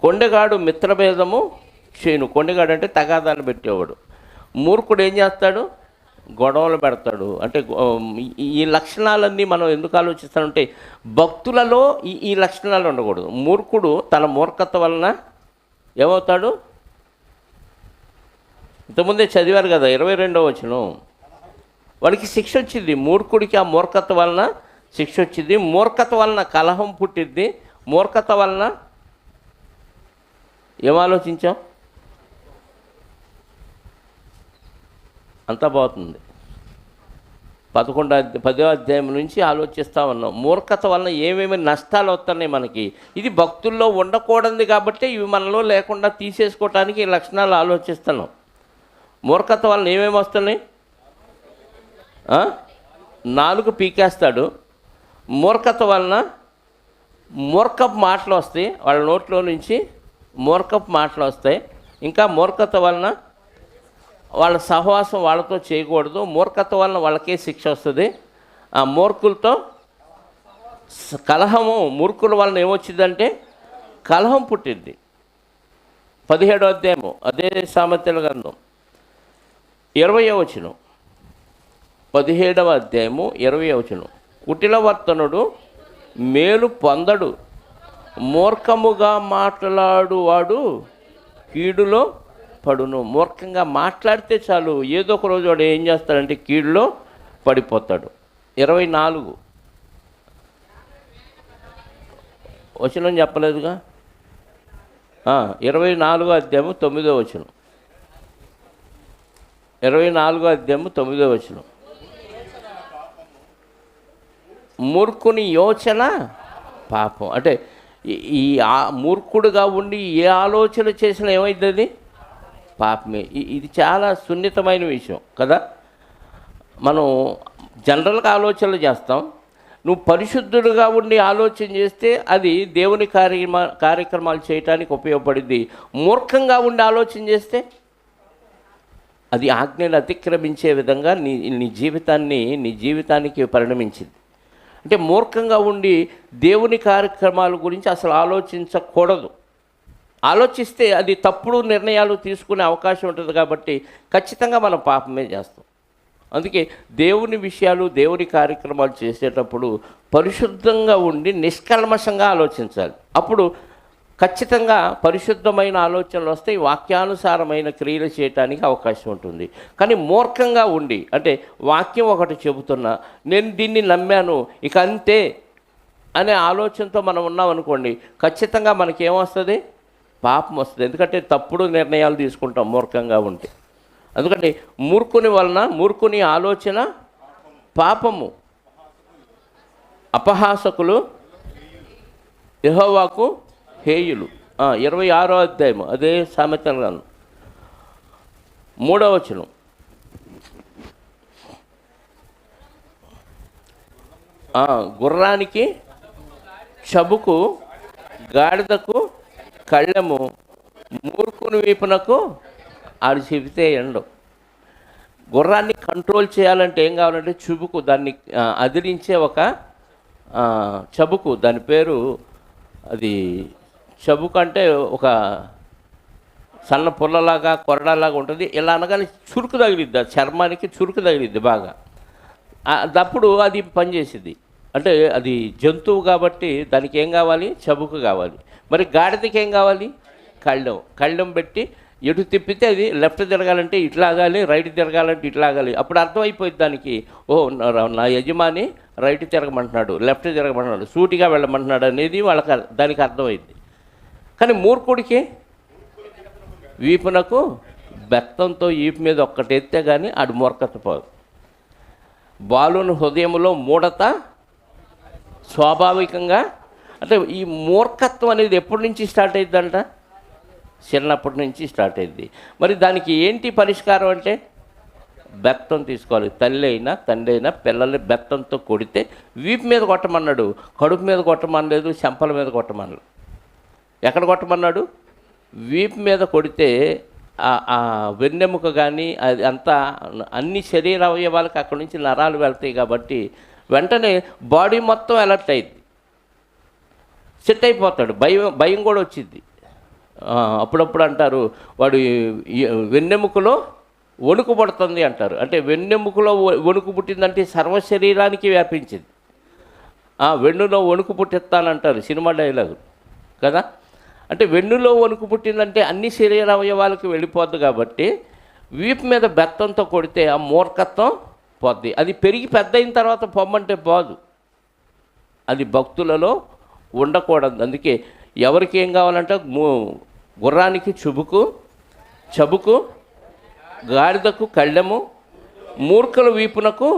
కొండెగాడు మిత్రభేదము చేయను. కొండెగాడు అంటే తగాదాలు పెట్టేవాడు. మూర్ఖుడు ఏం చేస్తాడు, గొడవలు పెడతాడు. అంటే ఈ లక్షణాలన్నీ మనం ఎందుకు ఆలోచిస్తామంటే భక్తులలో ఈ లక్షణాలు ఉండకూడదు. మూర్ఖుడు తన మూర్ఖత వలన ఏమవుతాడు, ఇంతకుముందే చదివారు కదా 22వ వచనం, వాడికి శిక్ష వచ్చింది. మూర్ఖుడికి ఆ మూర్ఖత వలన శిక్ష వచ్చింది. మూర్ఖత వలన కలహం పుట్టిద్ది. మూర్ఖత వలన ఏం ఆలోచించాం, అంతా పోతుంది. 10వ అధ్యాయం నుంచి ఆలోచిస్తూ ఉన్నాం. మూర్ఖత వలన ఏమేమి నష్టాలు వస్తున్నాయి మనకి. ఇది భక్తుల్లో ఉండకూడదు కాబట్టి ఇవి మనలో లేకుండా తీసేసుకోవటానికి ఈ లక్షణాలు ఆలోచిస్తున్నాం. మూర్ఖత వలన ఏమేమి వస్తున్నాయి, నాలుగు పీకేస్తాడు. మూర్ఖత వలన మూర్ఖపు మాటలు వస్తాయి, వాళ్ళ నోట్లో నుంచి మూర్ఖపు మాటలు వస్తాయి. ఇంకా మూర్ఖత వలన వాళ్ళ సహవాసం వాళ్ళతో చేయకూడదు. మూర్ఖత వలన వాళ్ళకే శిక్ష వస్తుంది. ఆ మూర్ఖులతో కలహము, మూర్ఖుల వలన ఏమొచ్చిందంటే కలహం పుట్టింది. 17వ అధ్యాయము అదే సామెతల గ్రంథం 20వ వచనం, 17వ అధ్యాయము 20వ వచనం, కుటిలవర్తనుడు మేలు పొందడు, మూర్ఖముగా మాట్లాడువాడు కీడులో పడును. మూర్ఖంగా మాట్లాడితే చాలు ఏదో ఒక రోజు వాడు ఏం చేస్తాడంటే కీడులో పడిపోతాడు. 24 వచనం చెప్పలేదుగా, 24వ అధ్యాయము 9వ వచనం, 24వ అధ్యాయము 9వ వచనం, మూర్ఖుని యోచన పాపం. అంటే ఈ మూర్ఖుడుగా ఉండి ఏ ఆలోచన చేసినా ఏమైతుంది, పాపమే. ఇది చాలా సున్నితమైన విషయం కదా. మనం జనరల్గా ఆలోచనలు చేస్తాం, నువ్వు పరిశుద్ధుడుగా ఉండి ఆలోచన చేస్తే అది దేవుని కార్యక్రమాలు చేయటానికి ఉపయోగపడింది. మూర్ఖంగా ఉండి ఆలోచన చేస్తే అది ఆజ్ఞను అతిక్రమించే విధంగా నీ జీవితానికి పరిణమించింది. అంటే మూర్ఖంగా ఉండి దేవుని కార్యక్రమాల గురించి అసలు ఆలోచించకూడదు. ఆలోచిస్తే అది తప్పుడు నిర్ణయాలు తీసుకునే అవకాశం ఉంటుంది కాబట్టి ఖచ్చితంగా మనం పాపమే చేస్తాం. అందుకే దేవుని విషయాలు, దేవుని కార్యక్రమాలు చేసేటప్పుడు పరిశుద్ధంగా ఉండి నిష్కల్మషంగా ఆలోచించాలి. అప్పుడు ఖచ్చితంగా పరిశుద్ధమైన ఆలోచనలు వస్తాయి, వాక్యానుసారమైన క్రియలు చేయటానికి అవకాశం ఉంటుంది. కానీ మూర్ఖంగా ఉండి, అంటే వాక్యం ఒకటి చెబుతున్నా నేను దీన్ని నమ్మాను ఇక అంతే అనే ఆలోచనతో మనం ఉన్నామనుకోండి, ఖచ్చితంగా మనకేమొస్తుంది, పాపం వస్తుంది. ఎందుకంటే తప్పుడు నిర్ణయాలు తీసుకుంటాం మూర్ఖంగా ఉంటే. ఎందుకంటే మూర్ఖుని ఆలోచన పాపము. అపహాసకులు యెహోవాకు హేయులు. 26వ అధ్యాయము అదే సామెతల గ్రంథం 3వ వచనం, గుర్రానికి చబుకు, గాడిదకు కళ్ళెము, మూర్ఖుని వీపునకు ఆడు చెబితే ఎండు. గుర్రాన్ని కంట్రోల్ చేయాలంటే ఏం కావాలంటే చుబుకు, దాన్ని అదిరించే ఒక చబుకు, దాని పేరు అది చబుకు. అంటే ఒక సన్న పుల్లలాగా కొరడాలాగా ఉంటుంది. ఇలా అనగానే చురుకు తగిలిద్ది, చర్మానికి చురుకు తగిలిద్ది బాగా. అప్పుడు అది పనిచేసింది. అంటే అది జంతువు కాబట్టి దానికి ఏం కావాలి, చబుకు కావాలి. మరి గాడిదకి ఏం కావాలి, కళ్ళెం పెట్టి ఎటు తిప్పితే అది లెఫ్ట్ తిరగాలంటే ఇట్లా ఆగాలి, రైట్ తిరగాలంటే ఇట్లా ఆగాలి. అప్పుడు అర్థమైపోయింది దానికి, ఓ నా యజమాని రైట్ తిరగమంటున్నాడు, లెఫ్ట్ తిరగమంటున్నాడు, సూటిగా వెళ్ళమంటున్నాడు అనేది వాళ్ళకి దానికి అర్థమైంది. కానీ మూర్ఖుడికి వీపునకు బెత్తంతో వీపు మీద ఒక్కటి ఎత్తే కానీ ఆడు మూర్ఖత పోదు. బాలుని హృదయంలో మూఢత స్వాభావికంగా, అంటే ఈ మూర్ఖత్వం అనేది ఎప్పటి నుంచి స్టార్ట్ అయ్యిద్దంట? చిన్నప్పటి నుంచి స్టార్ట్ అయింది. మరి దానికి ఏంటి పరిష్కారం అంటే బెత్తం తీసుకోవాలి. తల్లి అయినా తండ్రి అయినా పిల్లల్ని బెత్తంతో కొడితే వీపు మీద కొట్టమన్నాడు, కడుపు మీద కొట్టమనలేదు, చెంపల మీద కొట్టమన్నాడు. ఎక్కడ కొట్టమన్నాడు? వీపు మీద కొడితే ఆ వెన్నెముక కానీ అది అంతా అన్ని శరీర అవయవాలకు అక్కడి నుంచి నరాలు వెళ్తాయి కాబట్టి వెంటనే బాడీ మొత్తం అలర్ట్ అయింది, సెట్ అయిపోతాడు. భయం కూడా వచ్చింది. అప్పుడప్పుడు అంటారు వాడు వెన్నెముకలో వణుకు పడుతుంది అంటారు. అంటే వెన్నెముకలో వణుకు పుట్టిందంటే సర్వ శరీరానికి వ్యాపించింది. వెన్నులో వణుకు పుట్టిస్తానంటారు సినిమా డైలాగు కదా. అంటే వెన్నులో వణుకు పుట్టిందంటే అన్ని శరీర అవయవాలకు వెళ్ళిపోద్ది కాబట్టి వీపు మీద బెత్తంతో కొడితే ఆ మూర్ఖత్వం పోద్ది. అది పెరిగి పెద్ద అయిన తర్వాత పొమ్మంటే పోదు. అది భక్తులలో ఉండకూడదు. అందుకే ఎవరికి ఏం కావాలంటే గుర్రానికి చబుకు, గాడిదకు కళ్ళెము, మూర్ఖుల వీపునకు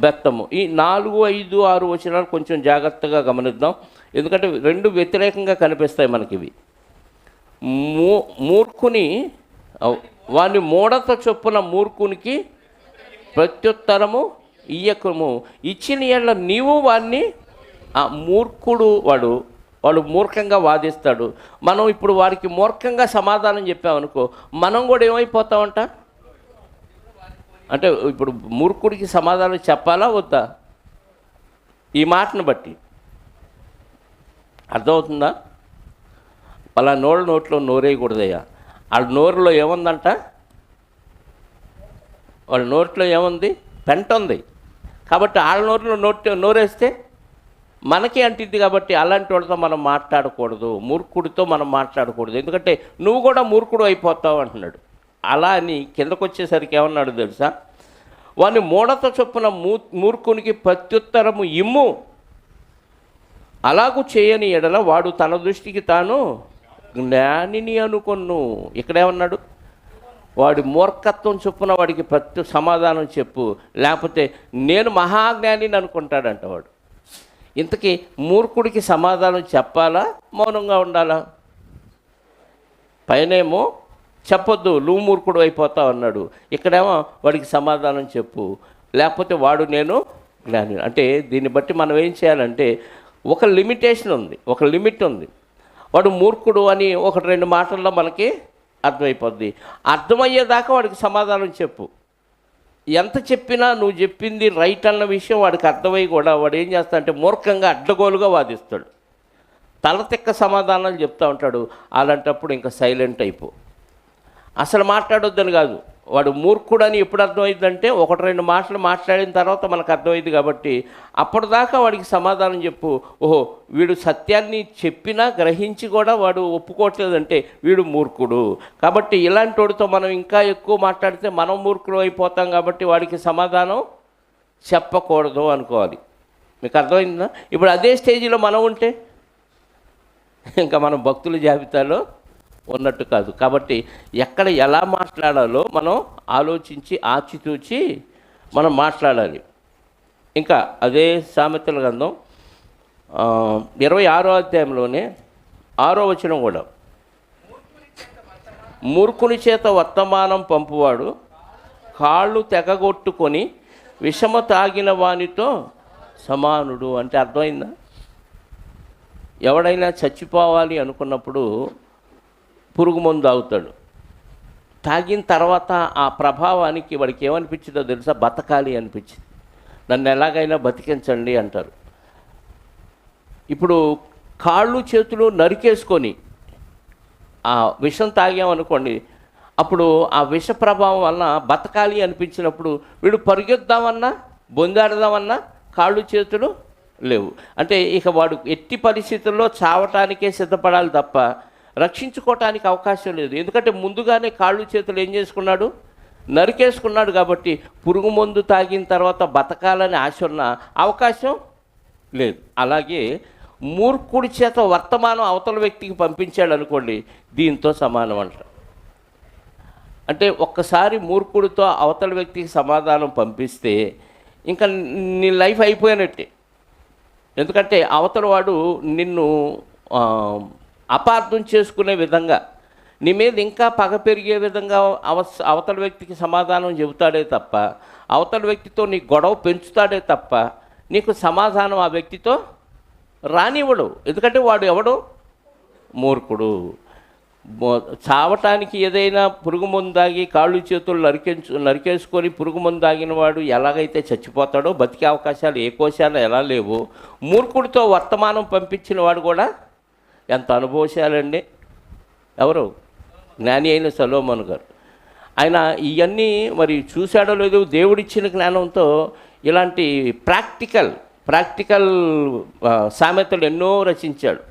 బెత్తము. ఈ 4, 5, 6 వచనాలు కొంచెం జాగ్రత్తగా గమనిద్దాం. ఎందుకంటే రెండు వ్యతిరేకంగా కనిపిస్తాయి మనకి ఇవి. మూర్ఖుని వాని మూఢత చొప్పున మూర్ఖునికి ప్రత్యుత్తరము ఇయ్యకము. ఇచ్చిన ఏళ్ళ నీవు వాడిని మూర్ఖుడు వాడు మూర్ఖంగా వాదిస్తాడు. మనం ఇప్పుడు వారికి మూర్ఖంగా సమాధానం చెప్పామనుకో, మనం కూడా ఏమైపోతామంట? అంటే ఇప్పుడు మూర్ఖుడికి సమాధానం చెప్పాలా వద్దా? ఈ మాటను బట్టి అర్థమవుతుందా? అలా నోట్లో నోరేయకూడదయ్యా. వాళ్ళ నోరులో ఏముందంట? వాళ్ళ నోట్లో ఏముంది? పెంట ఉంది. కాబట్టి వాళ్ళ నోరులో నోరేస్తే మనకి అంటిద్ది. కాబట్టి అలాంటి వాళ్ళతో మనం మాట్లాడకూడదు, మూర్ఖుడితో మనం మాట్లాడకూడదు. ఎందుకంటే నువ్వు కూడా మూర్ఖుడు అయిపోతావు అంటున్నాడు. అలా అని కిందకు వచ్చేసరికి ఏమన్నాడు తెలుసా? వాని మూఢత చొప్పున మూర్ఖునికి ప్రత్యుత్తరము ఇమ్ము, అలాగూ చేయని ఎడల వాడు తన దృష్టికి తాను జ్ఞానిని అనుకొను. ఇక్కడేమన్నాడు? వాడి మూర్ఖత్వం చొప్పున వాడికి సమాధానం చెప్పు, లేకపోతే నేను మహాజ్ఞానిని అనుకుంటాడంట వాడు. ఇంతకీ మూర్ఖుడికి సమాధానం చెప్పాలా, మౌనంగా ఉండాలా? పైనేమో చెప్పొద్దు, నువ్వు మూర్ఖుడు అయిపోతావు అన్నాడు. ఇక్కడేమో వాడికి సమాధానం చెప్పు, లేకపోతే వాడు నేను జ్ఞాని. అంటే దీన్ని బట్టి మనం ఏం చేయాలంటే ఒక లిమిటేషన్ ఉంది, ఒక లిమిట్ ఉంది. వాడు మూర్ఖుడు అని 1-2 మాటల్లో మనకి అర్థమైపోద్ది. అర్థమయ్యేదాకా వాడికి సమాధానం చెప్పు. ఎంత చెప్పినా నువ్వు చెప్పింది రైట్ అన్న విషయం వాడికి అర్థమై కూడా వాడు ఏం చేస్తాడంటే మూర్ఖంగా అడ్డగోలుగా వాదిస్తాడు, తలతిక్క సమాధానాలు చెప్తూ ఉంటాడు. అలాంటప్పుడు ఇంకా సైలెంట్ అయిపో, అసలు మాట్లాడొద్దని కాదు. వాడు మూర్ఖుడని ఎప్పుడు అర్థమైందంటే 1-2 మాటలు మాట్లాడిన తర్వాత మనకు అర్థమైంది. కాబట్టి అప్పటిదాకా వాడికి సమాధానం చెప్పు. ఓహో, వీడు సత్యాన్ని చెప్పినా గ్రహించి కూడా వాడు ఒప్పుకోవట్లేదంటే వీడు మూర్ఖుడు. కాబట్టి ఇలాంటి వాడితో మనం ఇంకా ఎక్కువ మాట్లాడితే మనం మూర్ఖుడు అయిపోతాం. కాబట్టి వాడికి సమాధానం చెప్పకూడదు అనుకోవాలి. మీకు అర్థమైందా? ఇప్పుడు అదే స్టేజీలో మనం ఉంటే ఇంకా మనం భక్తుల జాబితాలో ఉన్నట్టు కాదు. కాబట్టి ఎక్కడ ఎలా మాట్లాడాలో మనం ఆలోచించి ఆచితూచి మనం మాట్లాడాలి. ఇంకా అదే సామెతల గ్రంథం 26వ అధ్యాయంలోనే 6వ వచనం కూడా, మూర్ఖుని చేత వర్తమానం పంపువాడు కాళ్ళు తెగగొట్టుకొని విషమ తాగిన వానితో సమానుడు. అంటే అర్థమైందా? ఎవడైనా చచ్చిపోవాలి అనుకున్నప్పుడు పురుగు మందు తాగుతాడు. తాగిన తర్వాత ఆ ప్రభావానికి వాడికి ఏమనిపించిందో తెలుసా? బతకాలి అనిపించింది. నన్ను ఎలాగైనా బతికించండి అంటారు. ఇప్పుడు కాళ్ళు చేతులు నరికేసుకొని ఆ విషం తాగామనుకోండి, అప్పుడు ఆ విష ప్రభావం వలన బతకాలి అనిపించినప్పుడు వీడు పరిగెత్తామన్నా బొందాడదామన్నా కాళ్ళు చేతులు లేవు. అంటే ఇక వాడు ఎట్టి పరిస్థితుల్లో చావటానికే సిద్ధపడాలి తప్ప రక్షించుకోవటానికి అవకాశం లేదు. ఎందుకంటే ముందుగానే కాళ్ళు చేతులు ఏం చేసుకున్నాడు, నరికేసుకున్నాడు. కాబట్టి పురుగు మందు తాగిన తర్వాత బతకాలని ఆశ ఉన్న అవకాశం లేదు. అలాగే మూర్ఖుడి చేత వర్తమానం అవతల వ్యక్తికి పంపించాడు అనుకోండి, దీంతో సమానం అంట. అంటే ఒక్కసారి మూర్ఖుడితో అవతల వ్యక్తికి సమాధానం పంపిస్తే ఇంకా నీ లైఫ్ అయిపోయినట్టే. ఎందుకంటే అవతల వాడు నిన్ను అపార్థం చేసుకునే విధంగా, నీ మీద ఇంకా పగ పెరిగే విధంగా అవతల వ్యక్తికి సమాధానం చెబుతాడే తప్ప, అవతల వ్యక్తితో నీ గొడవ పెంచుతాడే తప్ప నీకు సమాధానం ఆ వ్యక్తితో రానివ్వడు. ఎందుకంటే వాడు ఎవడు, మూర్ఖుడు. చావటానికి ఏదైనా పురుగు మందు తాగి కాళ్ళు చేతులు నరికేసుకొని పురుగు మందు తాగిన వాడు ఎలాగైతే చచ్చిపోతాడో బతికే అవకాశాలు ఏ కోశాలు ఎలా లేవు, మూర్ఖుడితో వర్తమానం పంపించిన వాడు కూడా ఎంత అనుభవశాలండి. ఎవరు, జ్ఞాని అయిన సొలొమోను గారు. ఆయన ఇవన్నీ మరి చూశాడో లేదో దేవుడిచ్చిన జ్ఞానంతో ఇలాంటి ప్రాక్టికల్ సామెతలు ఎన్నో రచించాడు.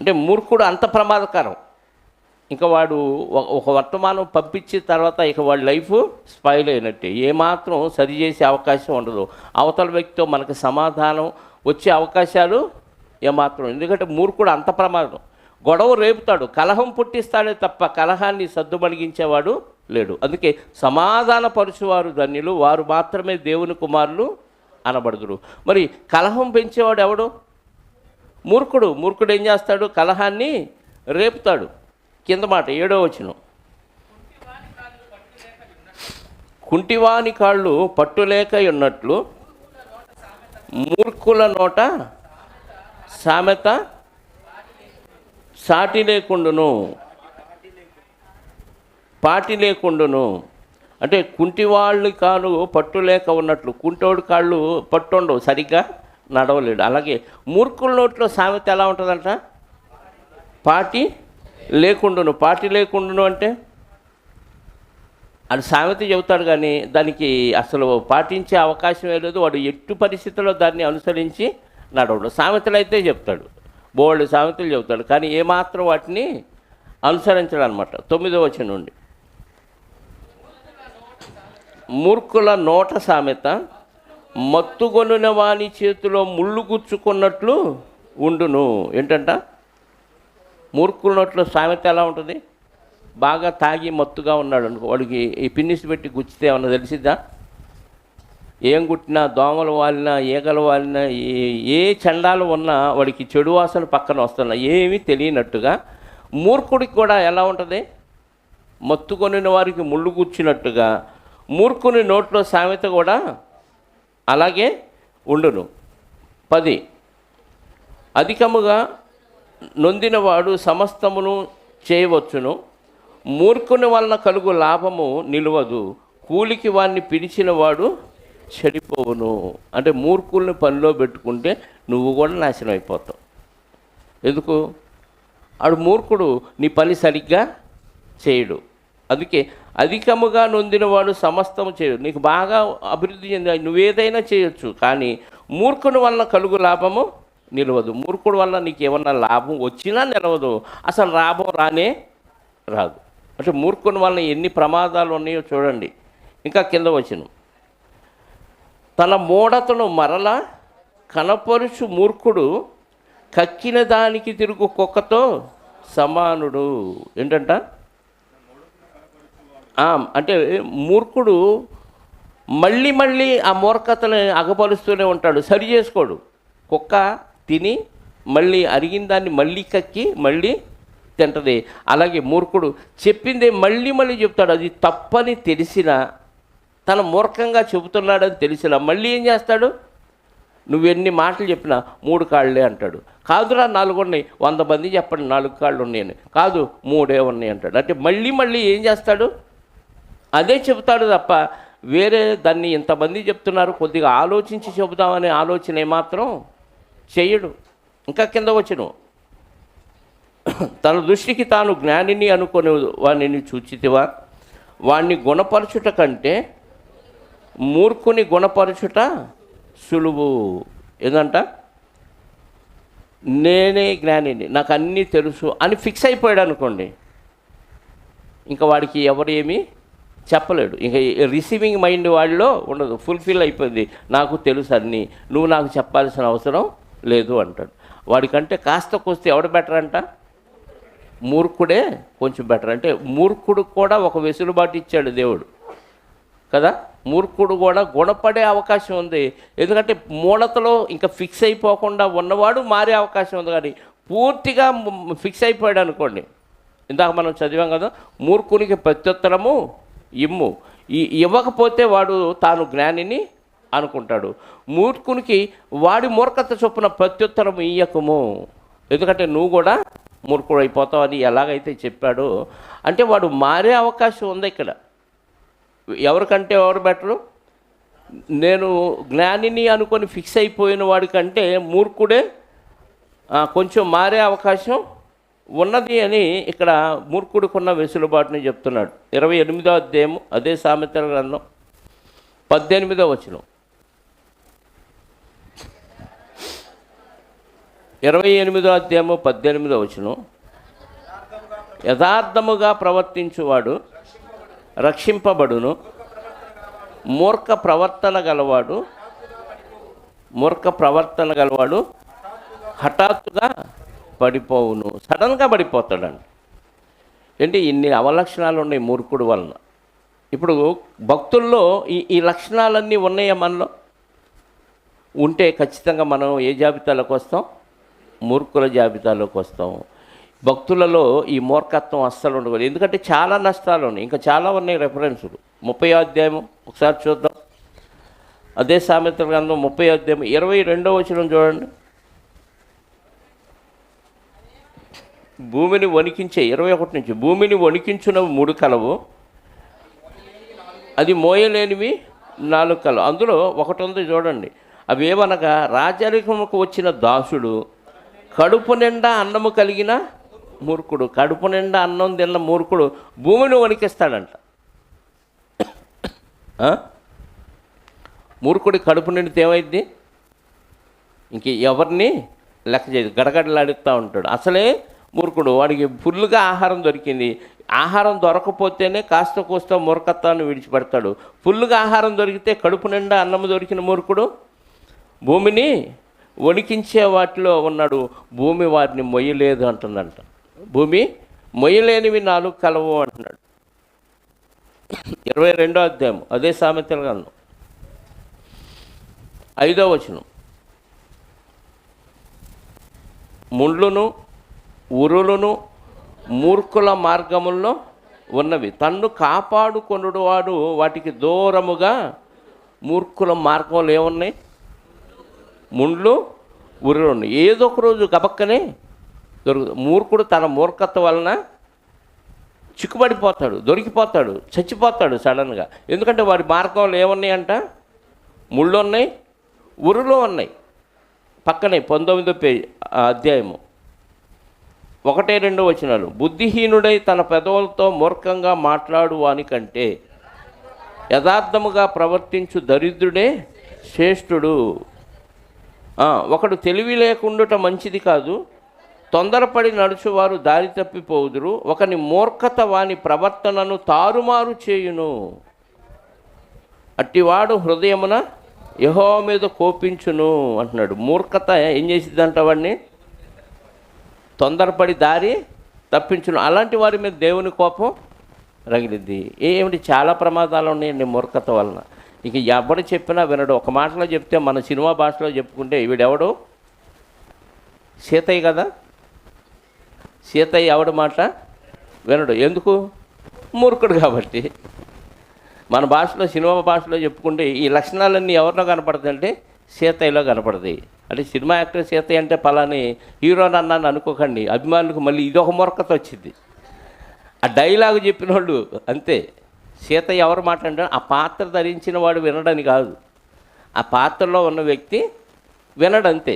అంటే మూర్ఖుడు అంత ప్రమాదకరం. ఇంకా వాడు ఒక వర్తమానం పంపించిన తర్వాత ఇక వాడి లైఫ్ స్పాయిల్ అయినట్టే. ఏమాత్రం సరి చేసే అవకాశం ఉండదు. అవతల వ్యక్తితో మనకు సమాధానం వచ్చే అవకాశాలు ఏమాత్రం. ఎందుకంటే మూర్ఖుడు అంత ప్రమాదం. గొడవ రేపుతాడు, కలహం పుట్టిస్తాడే తప్ప కలహాన్ని సద్దుమణిగించేవాడు లేడు. అందుకే సమాధానపరుచువారు ధన్యులు, వారు మాత్రమే దేవుని కుమారులు అనబడుదురు. మరి కలహం పెంచేవాడు ఎవడు, మూర్ఖుడు. మూర్ఖుడు ఏం చేస్తాడు, కలహాన్ని రేపుతాడు. కింద మాట 7వ వచనం, కుంటివాని కాళ్ళు పట్టులేక ఉన్నట్లు మూర్ఖుల నోట సామెత సాటి లేకుండును, పాటి లేకుండును. అంటే కుంటివాళ్ళ కాళ్ళు పట్టులేక ఉన్నట్లు, కుంటోడు కాళ్ళు పట్టుండవు, సరిగ్గా నడవలేడు. అలాగే మూర్ఖుల నోట్లో సామెత ఎలా ఉంటుందంట, పాటి లేకుండును. పాటి లేకుండును అంటే అది సామెత చెబుతాడు కానీ దానికి అసలు పాటించే అవకాశమే లేదు. వాడు ఎట్టు పరిస్థితుల్లో దాన్ని అనుసరించి నడవడు. సామెతలు అయితే చెప్తాడు, బోల్డ్ సామెతలు చెబుతాడు, కానీ ఏమాత్రం వాటిని అనుసరించడు అనమాట. 9వ వచనం నుండి, మూర్ఖుల నోట సామెత మత్తుగొనిన వాని చేతిలో ముళ్ళు గుచ్చుకున్నట్లు ఉండును. ఏంటంట, మూర్ఖుల నోట్లో సామెత ఎలా ఉంటుంది, బాగా తాగి మత్తుగా ఉన్నాడు అనుకో, వాడికి ఈ పిన్నిస్ పెట్టి గుచ్చితే ఏమన్నా తెలిసిద్దా? ఏం కుట్టినా, దోమలు వాలినా, ఈగలు వాలినా, ఏ చండాలు ఉన్నా వాడికి చెడు వాసన పక్కన వస్తున్నా ఏమీ తెలియనట్టుగా మూర్ఖుడికి కూడా ఎలా ఉంటుంది, మత్తుకొనిన వారికి ముళ్ళు గుచ్చినట్టుగా మూర్ఖుని నోట్లో సామెత కూడా అలాగే ఉండును. 10, అధికముగా నొందినవాడు సమస్తమును చేయవచ్చును, మూర్ఖుని వలన కలుగు లాభము నిలవదు, కూలికి వాడిని పిలిచిన వాడు చెడిపోవును. అంటే మూర్ఖుల్ని పనిలో పెట్టుకుంటే నువ్వు కూడా నాశనం అయిపోతావు. ఎందుకు, ఆడు మూర్ఖుడు నీ పని సరిగ్గా చేయడు. అందుకే అధికముగా నొందినవాడు సమస్తము చేయడు. నీకు బాగా అభివృద్ధి చెంది నువ్వేదైనా చేయొచ్చు, కానీ మూర్ఖుని వలన కలుగు లాభము నిలవదు. మూర్ఖుడు వల్ల నీకు ఏమన్నా లాభం వచ్చినా నిలవదు, అసలు లాభం రాదు. అంటే మూర్ఖుని వలన ఎన్ని ప్రమాదాలు ఉన్నాయో చూడండి. ఇంకా కింద వచ్చును, తన మూఢతను మరలా కనపరుచు మూర్ఖుడు కక్కిన దానికి తిరుగు కుక్కతో సమానుడు. ఏంటంట, అంటే మూర్ఖుడు మళ్ళీ ఆ మూర్ఖతని అగపరుస్తూనే ఉంటాడు, సరి చేసుకోడు. కుక్క తిని మళ్ళీ అరిగిన దాన్ని మళ్ళీ కక్కి మళ్ళీ తింటది. అలాగే మూర్ఖుడు చెప్పిందే మళ్ళీ చెప్తాడు. అది తప్పని తెలిసినా, తన మూర్ఖంగా చెబుతున్నాడని తెలిసినా మళ్ళీ ఏం చేస్తాడు, నువ్వెన్ని మాటలు చెప్పినా 3 కాళ్ళే అంటాడు. కాదురా 4 ఉన్నాయి, 100 మంది చెప్పండి 4 కాళ్ళు ఉన్నాయని, కాదు 3 ఉన్నాయి అంటాడు. అంటే మళ్ళీ ఏం చేస్తాడు, అదే చెబుతాడు తప్ప వేరే దాన్ని ఇంతమంది చెప్తున్నారు కొద్దిగా ఆలోచించి చెబుతామనే ఆలోచన ఏమాత్రం చేయడు. ఇంకా కింద వచ్చును, తన దృష్టికి తాను జ్ఞానిని అనుకునే వాడిని చూచితివా, వాణ్ణి గుణపరచుట కంటే మూర్ఖుని గుణపరచుట సులువు. ఏందంట, నేనే జ్ఞానిని, నాకు అన్నీ తెలుసు అని ఫిక్స్ అయిపోయాడు అనుకోండి, ఇంకా వాడికి ఎవరు ఏమీ చెప్పలేడు. ఇంకా రిసీవింగ్ మైండ్ వాడిలో ఉండదు, ఫుల్ఫిల్ అయిపోయింది. నాకు తెలుసు అన్నీ, నువ్వు నాకు చెప్పాల్సిన అవసరం లేదు అంటాడు. వాడికంటే కాస్త కొస్తే ఎవడు బెటర్ అంట? మూర్ఖుడే కొంచెం బెటర్. అంటే మూర్ఖుడు కూడా ఒక వెసులుబాటు ఇచ్చాడు దేవుడు కదా. మూర్ఖుడు కూడా గుణపడే అవకాశం ఉంది. ఎందుకంటే మూఢతలో ఇంకా ఫిక్స్ అయిపోకుండా ఉన్నవాడు మారే అవకాశం ఉంది. కానీ పూర్తిగా ఫిక్స్ అయిపోయాడు అనుకోండి, ఇందాక మనం చదివాం కదా, మూర్ఖునికి ప్రత్యుత్తరము ఇమ్ము. ఇవ్వకపోతే వాడు తాను జ్ఞానిని అనుకుంటాడు. మూర్ఖునికి వాడి మూర్ఖత చొప్పున ప్రత్యుత్తరం ఇయ్యకము, ఎందుకంటే నువ్వు కూడా మూర్ఖుడు అయిపోతావు అని ఎలాగైతే చెప్పాడో, అంటే వాడు మారే అవకాశం ఉంది ఇక్కడ. ఎవరికంటే ఎవరు బెటరు? నేను జ్ఞానిని అనుకొని ఫిక్స్ అయిపోయిన వాడికంటే మూర్ఖుడే కొంచెం మారే అవకాశం ఉన్నది అని ఇక్కడ మూర్ఖుడికున్న వెసులుబాటుని చెప్తున్నాడు. 28వ అధ్యాయం అదే సామెతల గ్రంథం 18వ వచనం. 28వ అధ్యాయం 18వ వచనం. యథార్థముగా ప్రవర్తించువాడు రక్షింపబడును, మూర్ఖ ప్రవర్తన గలవాడు హఠాత్తుగా పడిపోవును. సడన్గా పడిపోతాడండి. ఏంటి ఇన్ని అవలక్షణాలు ఉన్నాయి మూర్ఖుడు వలన. ఇప్పుడు భక్తుల్లో ఈ లక్షణాలన్నీ ఉన్నాయా మనలో? ఉంటే ఖచ్చితంగా మనం ఏ జాబితాలోకి వస్తాం? మూర్ఖుల జాబితాలోకి వస్తాం. భక్తులలో ఈ మూర్ఖత్వం అస్సలు ఉండకూడదు. ఎందుకంటే చాలా నష్టాలు ఉన్నాయి, ఇంకా చాలా ఉన్నాయి రెఫరెన్సులు. 30వ అధ్యాయం ఒకసారి చూద్దాం. అదే సామెతల గ్రంథం 30వ అధ్యాయం 22వ వచనం చూడండి. భూమిని వణికించే 21 నుంచి, భూమిని వణికించునవి 3 కలవు, అది మోయలేనివి 4 కలవు. అందులో ఒకటి ఉంది చూడండి. అవి ఏమనగా, రాజరికముకు వచ్చిన దాసుడు, కడుపు నిండా అన్నము కలిగిన మూర్ఖుడు. కడుపు నిండా అన్నం తిన్న మూర్ఖుడు భూమిని వణికిస్తాడంట. మూర్ఖుడి కడుపు నిండితే ఏమైంది? ఇంక ఎవరిని లెక్క చేయదు, గడగడలాడుతూ ఉంటాడు. అసలే మూర్ఖుడు, వాడికి ఫుల్గా ఆహారం దొరికింది. ఆహారం దొరకపోతేనే కాస్త కోస్త మూర్ఖత్వాన్ని విడిచిపెడతాడు. ఫుల్గా ఆహారం దొరికితే, కడుపు నిండా అన్నము దొరికిన మూర్ఖుడు భూమిని వణికించే వాటిలో ఉన్నాడు. భూమి వారిని మొయ్యలేదు అంటుందంట. భూమి మొయ్యలేనివి 4 కలవు అంటున్నాడు. 22వ అధ్యాయం అదే సామెతల గ్రంథం 5వ వచనం. ముండ్లును ఉరులను మూర్ఖుల మార్గముల్లో ఉన్నవి, తన్ను కాపాడుకొనుడు వాడు వాటికి దూరముగా. మూర్ఖుల మార్గంలో ఏమున్నాయి? ముండ్లు ఉరులు ఉన్నాయి. ఏదో ఒక రోజు గబక్కనే దొరుకుతుంది. మూర్ఖుడు తన మూర్ఖత్వం వలన చిక్కుబడిపోతాడు, దొరికిపోతాడు, చచ్చిపోతాడు సడన్గా. ఎందుకంటే వాడి మార్గంలో ఏమున్నాయంట? ముళ్ళు ఉన్నాయి, ఉరులు ఉన్నాయి. పక్కనే 19వ అధ్యాయము 1-2 వచనాలు. బుద్ధిహీనుడై తన పెదవులతో మూర్ఖంగా మాట్లాడు వానికంటే యథార్థముగా ప్రవర్తించు దరిద్రుడే శ్రేష్ఠుడు. ఒకడు తెలివి లేకుండుట మంచిది కాదు, తొందరపడి నడుచువారు దారి తప్పిపోదురు. ఒకని మూర్ఖత వాని ప్రవర్తనను తారుమారు చేయును. అట్టివాడు హృదయమున యెహోవా మీద కోపించును అంటున్నాడు. మూర్ఖత ఏం చేసిద్దంట? వాడిని తొందరపడి దారి తప్పించును. అలాంటి వారి మీద దేవుని కోపం రగిలిద్ది. ఏమిటి? చాలా ప్రమాదాలు ఉన్నాయండి మూర్ఖత వలన. ఇక ఎవరు చెప్పినా వినడు. ఒక మాటలో చెప్తే, మన సినిమా భాషలో చెప్పుకుంటే, వీడెవడు? సీతయ్య కదా. సీతయ్య ఎవడు మాట వినడు. ఎందుకు? మూర్ఖుడు కాబట్టి. మన భాషలో, సినిమా భాషలో చెప్పుకుంటే ఈ లక్షణాలన్నీ ఎవరిలో కనపడతాయంటే సీతయ్యలో కనపడతాయి. అంటే సినిమా యాక్టర్ సీతయ్య అంటే పలాని హీరోని అన్నాను అనుకోకండి. అభిమానులకు మళ్ళీ ఇదొక మూర్ఖత వచ్చింది. ఆ డైలాగు చెప్పిన వాళ్ళు అంతే. సీతయ్య ఎవరు మాట్లాడారు? ఆ పాత్ర ధరించిన వాడు వినడని కాదు, ఆ పాత్రలో ఉన్న వ్యక్తి వినడంతే.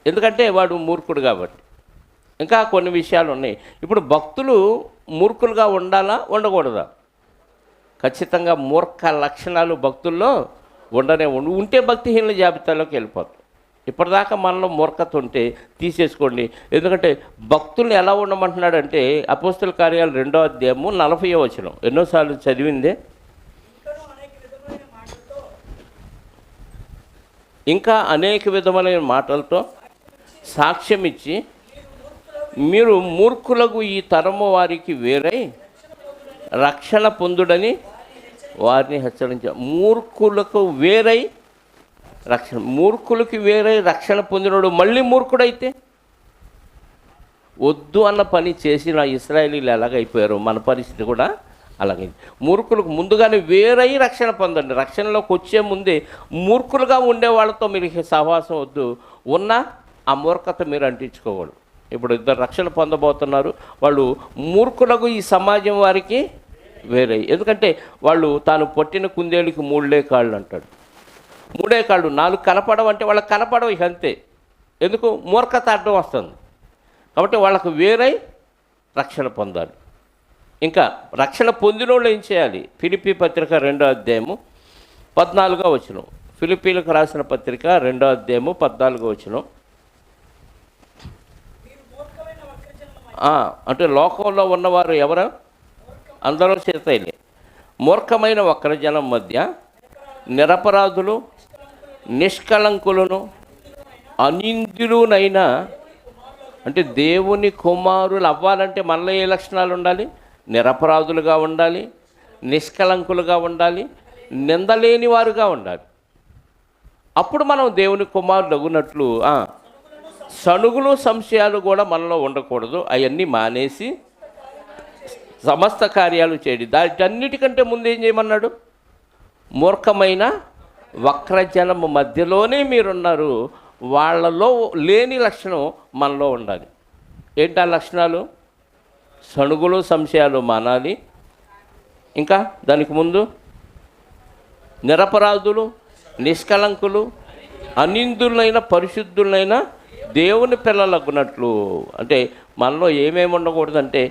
ఎందుకంటే వాడు మూర్ఖుడు కాబట్టి. ఇంకా కొన్ని విషయాలు ఉన్నాయి. ఇప్పుడు భక్తులు మూర్ఖులుగా ఉండాలా, ఉండకూడదా? ఖచ్చితంగా మూర్ఖ లక్షణాలు భక్తుల్లో ఉంటే భక్తిహీనుల జాబితాలోకి వెళ్ళిపోతాం. ఇప్పటిదాకా మనలో మూర్ఖత ఉంటే తీసేసుకోండి. ఎందుకంటే భక్తుల్ని ఎలా ఉండమంటున్నాడంటే అపోస్తల కార్యాలు 2వ అధ్యాయము 40వ వచనం. ఎన్నోసార్లు చదివిందే. ఇంకా అనేక విధమైన మాటలతో సాక్ష్యం ఇచ్చి మీరు మూర్ఖులకు ఈ తరము వారికి వేరై రక్షణ పొందుడని వారిని హెచ్చరించారు. మూర్ఖులకు వేరై రక్షణ, మూర్ఖులకి వేరై రక్షణ పొందినోడు మళ్ళీ మూర్ఖుడైతే వద్దు అన్న పని చేసిన ఇశ్రాయేలీలు ఎలాగైపోయారు, మన పరిస్థితి కూడా అలాగైంది. మూర్ఖులకు ముందుగానే వేరై రక్షణ పొందండి. రక్షణలోకి వచ్చే ముందే మూర్ఖులుగా ఉండే వాళ్ళతో మీరు సహవాసం వద్దు. ఉన్న ఆ మూర్ఖత మీరు అంటించుకోకూడదు. ఇప్పుడు ఇద్దరు రక్షణ పొందబోతున్నారు, వాళ్ళు మూర్ఖులకు ఈ సమాజం వారికి వేరే. ఎందుకంటే వాళ్ళు తాను పొట్టిన కుందేలుకి 3 కాళ్ళు అంటాడు. 3 కాళ్ళు 4 కనపడవంటే వాళ్ళకి కనపడవు, ఇక అంతే. ఎందుకు? మూర్ఖత అడ్డం వస్తుంది. కాబట్టి వాళ్ళకు వేరై రక్షణ పొందాలి. ఇంకా రక్షణ పొందిన వాళ్ళు ఏం చేయాలి? ఫిలిప్పీ పత్రిక 2వ అధ్యాయము 14వ వచనం. ఫిలిప్పీలకు రాసిన పత్రిక 2వ అధ్యాయము 14వ వచనం. అంటే లోకంలో ఉన్నవారు ఎవరు? అందరూ చేతైలే. మూర్ఖమైన వక్రజనం మధ్య నిరపరాధులు, నిష్కళంకులను, అనింద్యులునైనా, అంటే దేవుని కుమారులు అవ్వాలంటే మనలో ఏ లక్షణాలు ఉండాలి? నిరపరాధులుగా ఉండాలి, నిష్కళంకులుగా ఉండాలి, నిందలేని వారుగా ఉండాలి. అప్పుడు మనం దేవుని కుమారులు అగునట్లు. సణుగులు సంశయాలు కూడా మనలో ఉండకూడదు. అవన్నీ మానేసి సమస్త కార్యాలు చేయడి. దాటన్నిటికంటే ముందు ఏం చేయమన్నాడు? మూర్ఖమైన వక్రజనము మధ్యలోనే మీరున్నారు, వాళ్ళలో లేని లక్షణం మనలో ఉండాలి. ఏంటి ఆ లక్షణాలు? సణుగులు సంశయాలు మానాలి. ఇంకా దానికి ముందు నిరపరాధులు, నిష్కళంకులు, అనిందులైన పరిశుద్ధులైన దేవుని పిల్లలకున్నట్లు. అంటే మనలో ఏమేమి ఉండకూడదంటే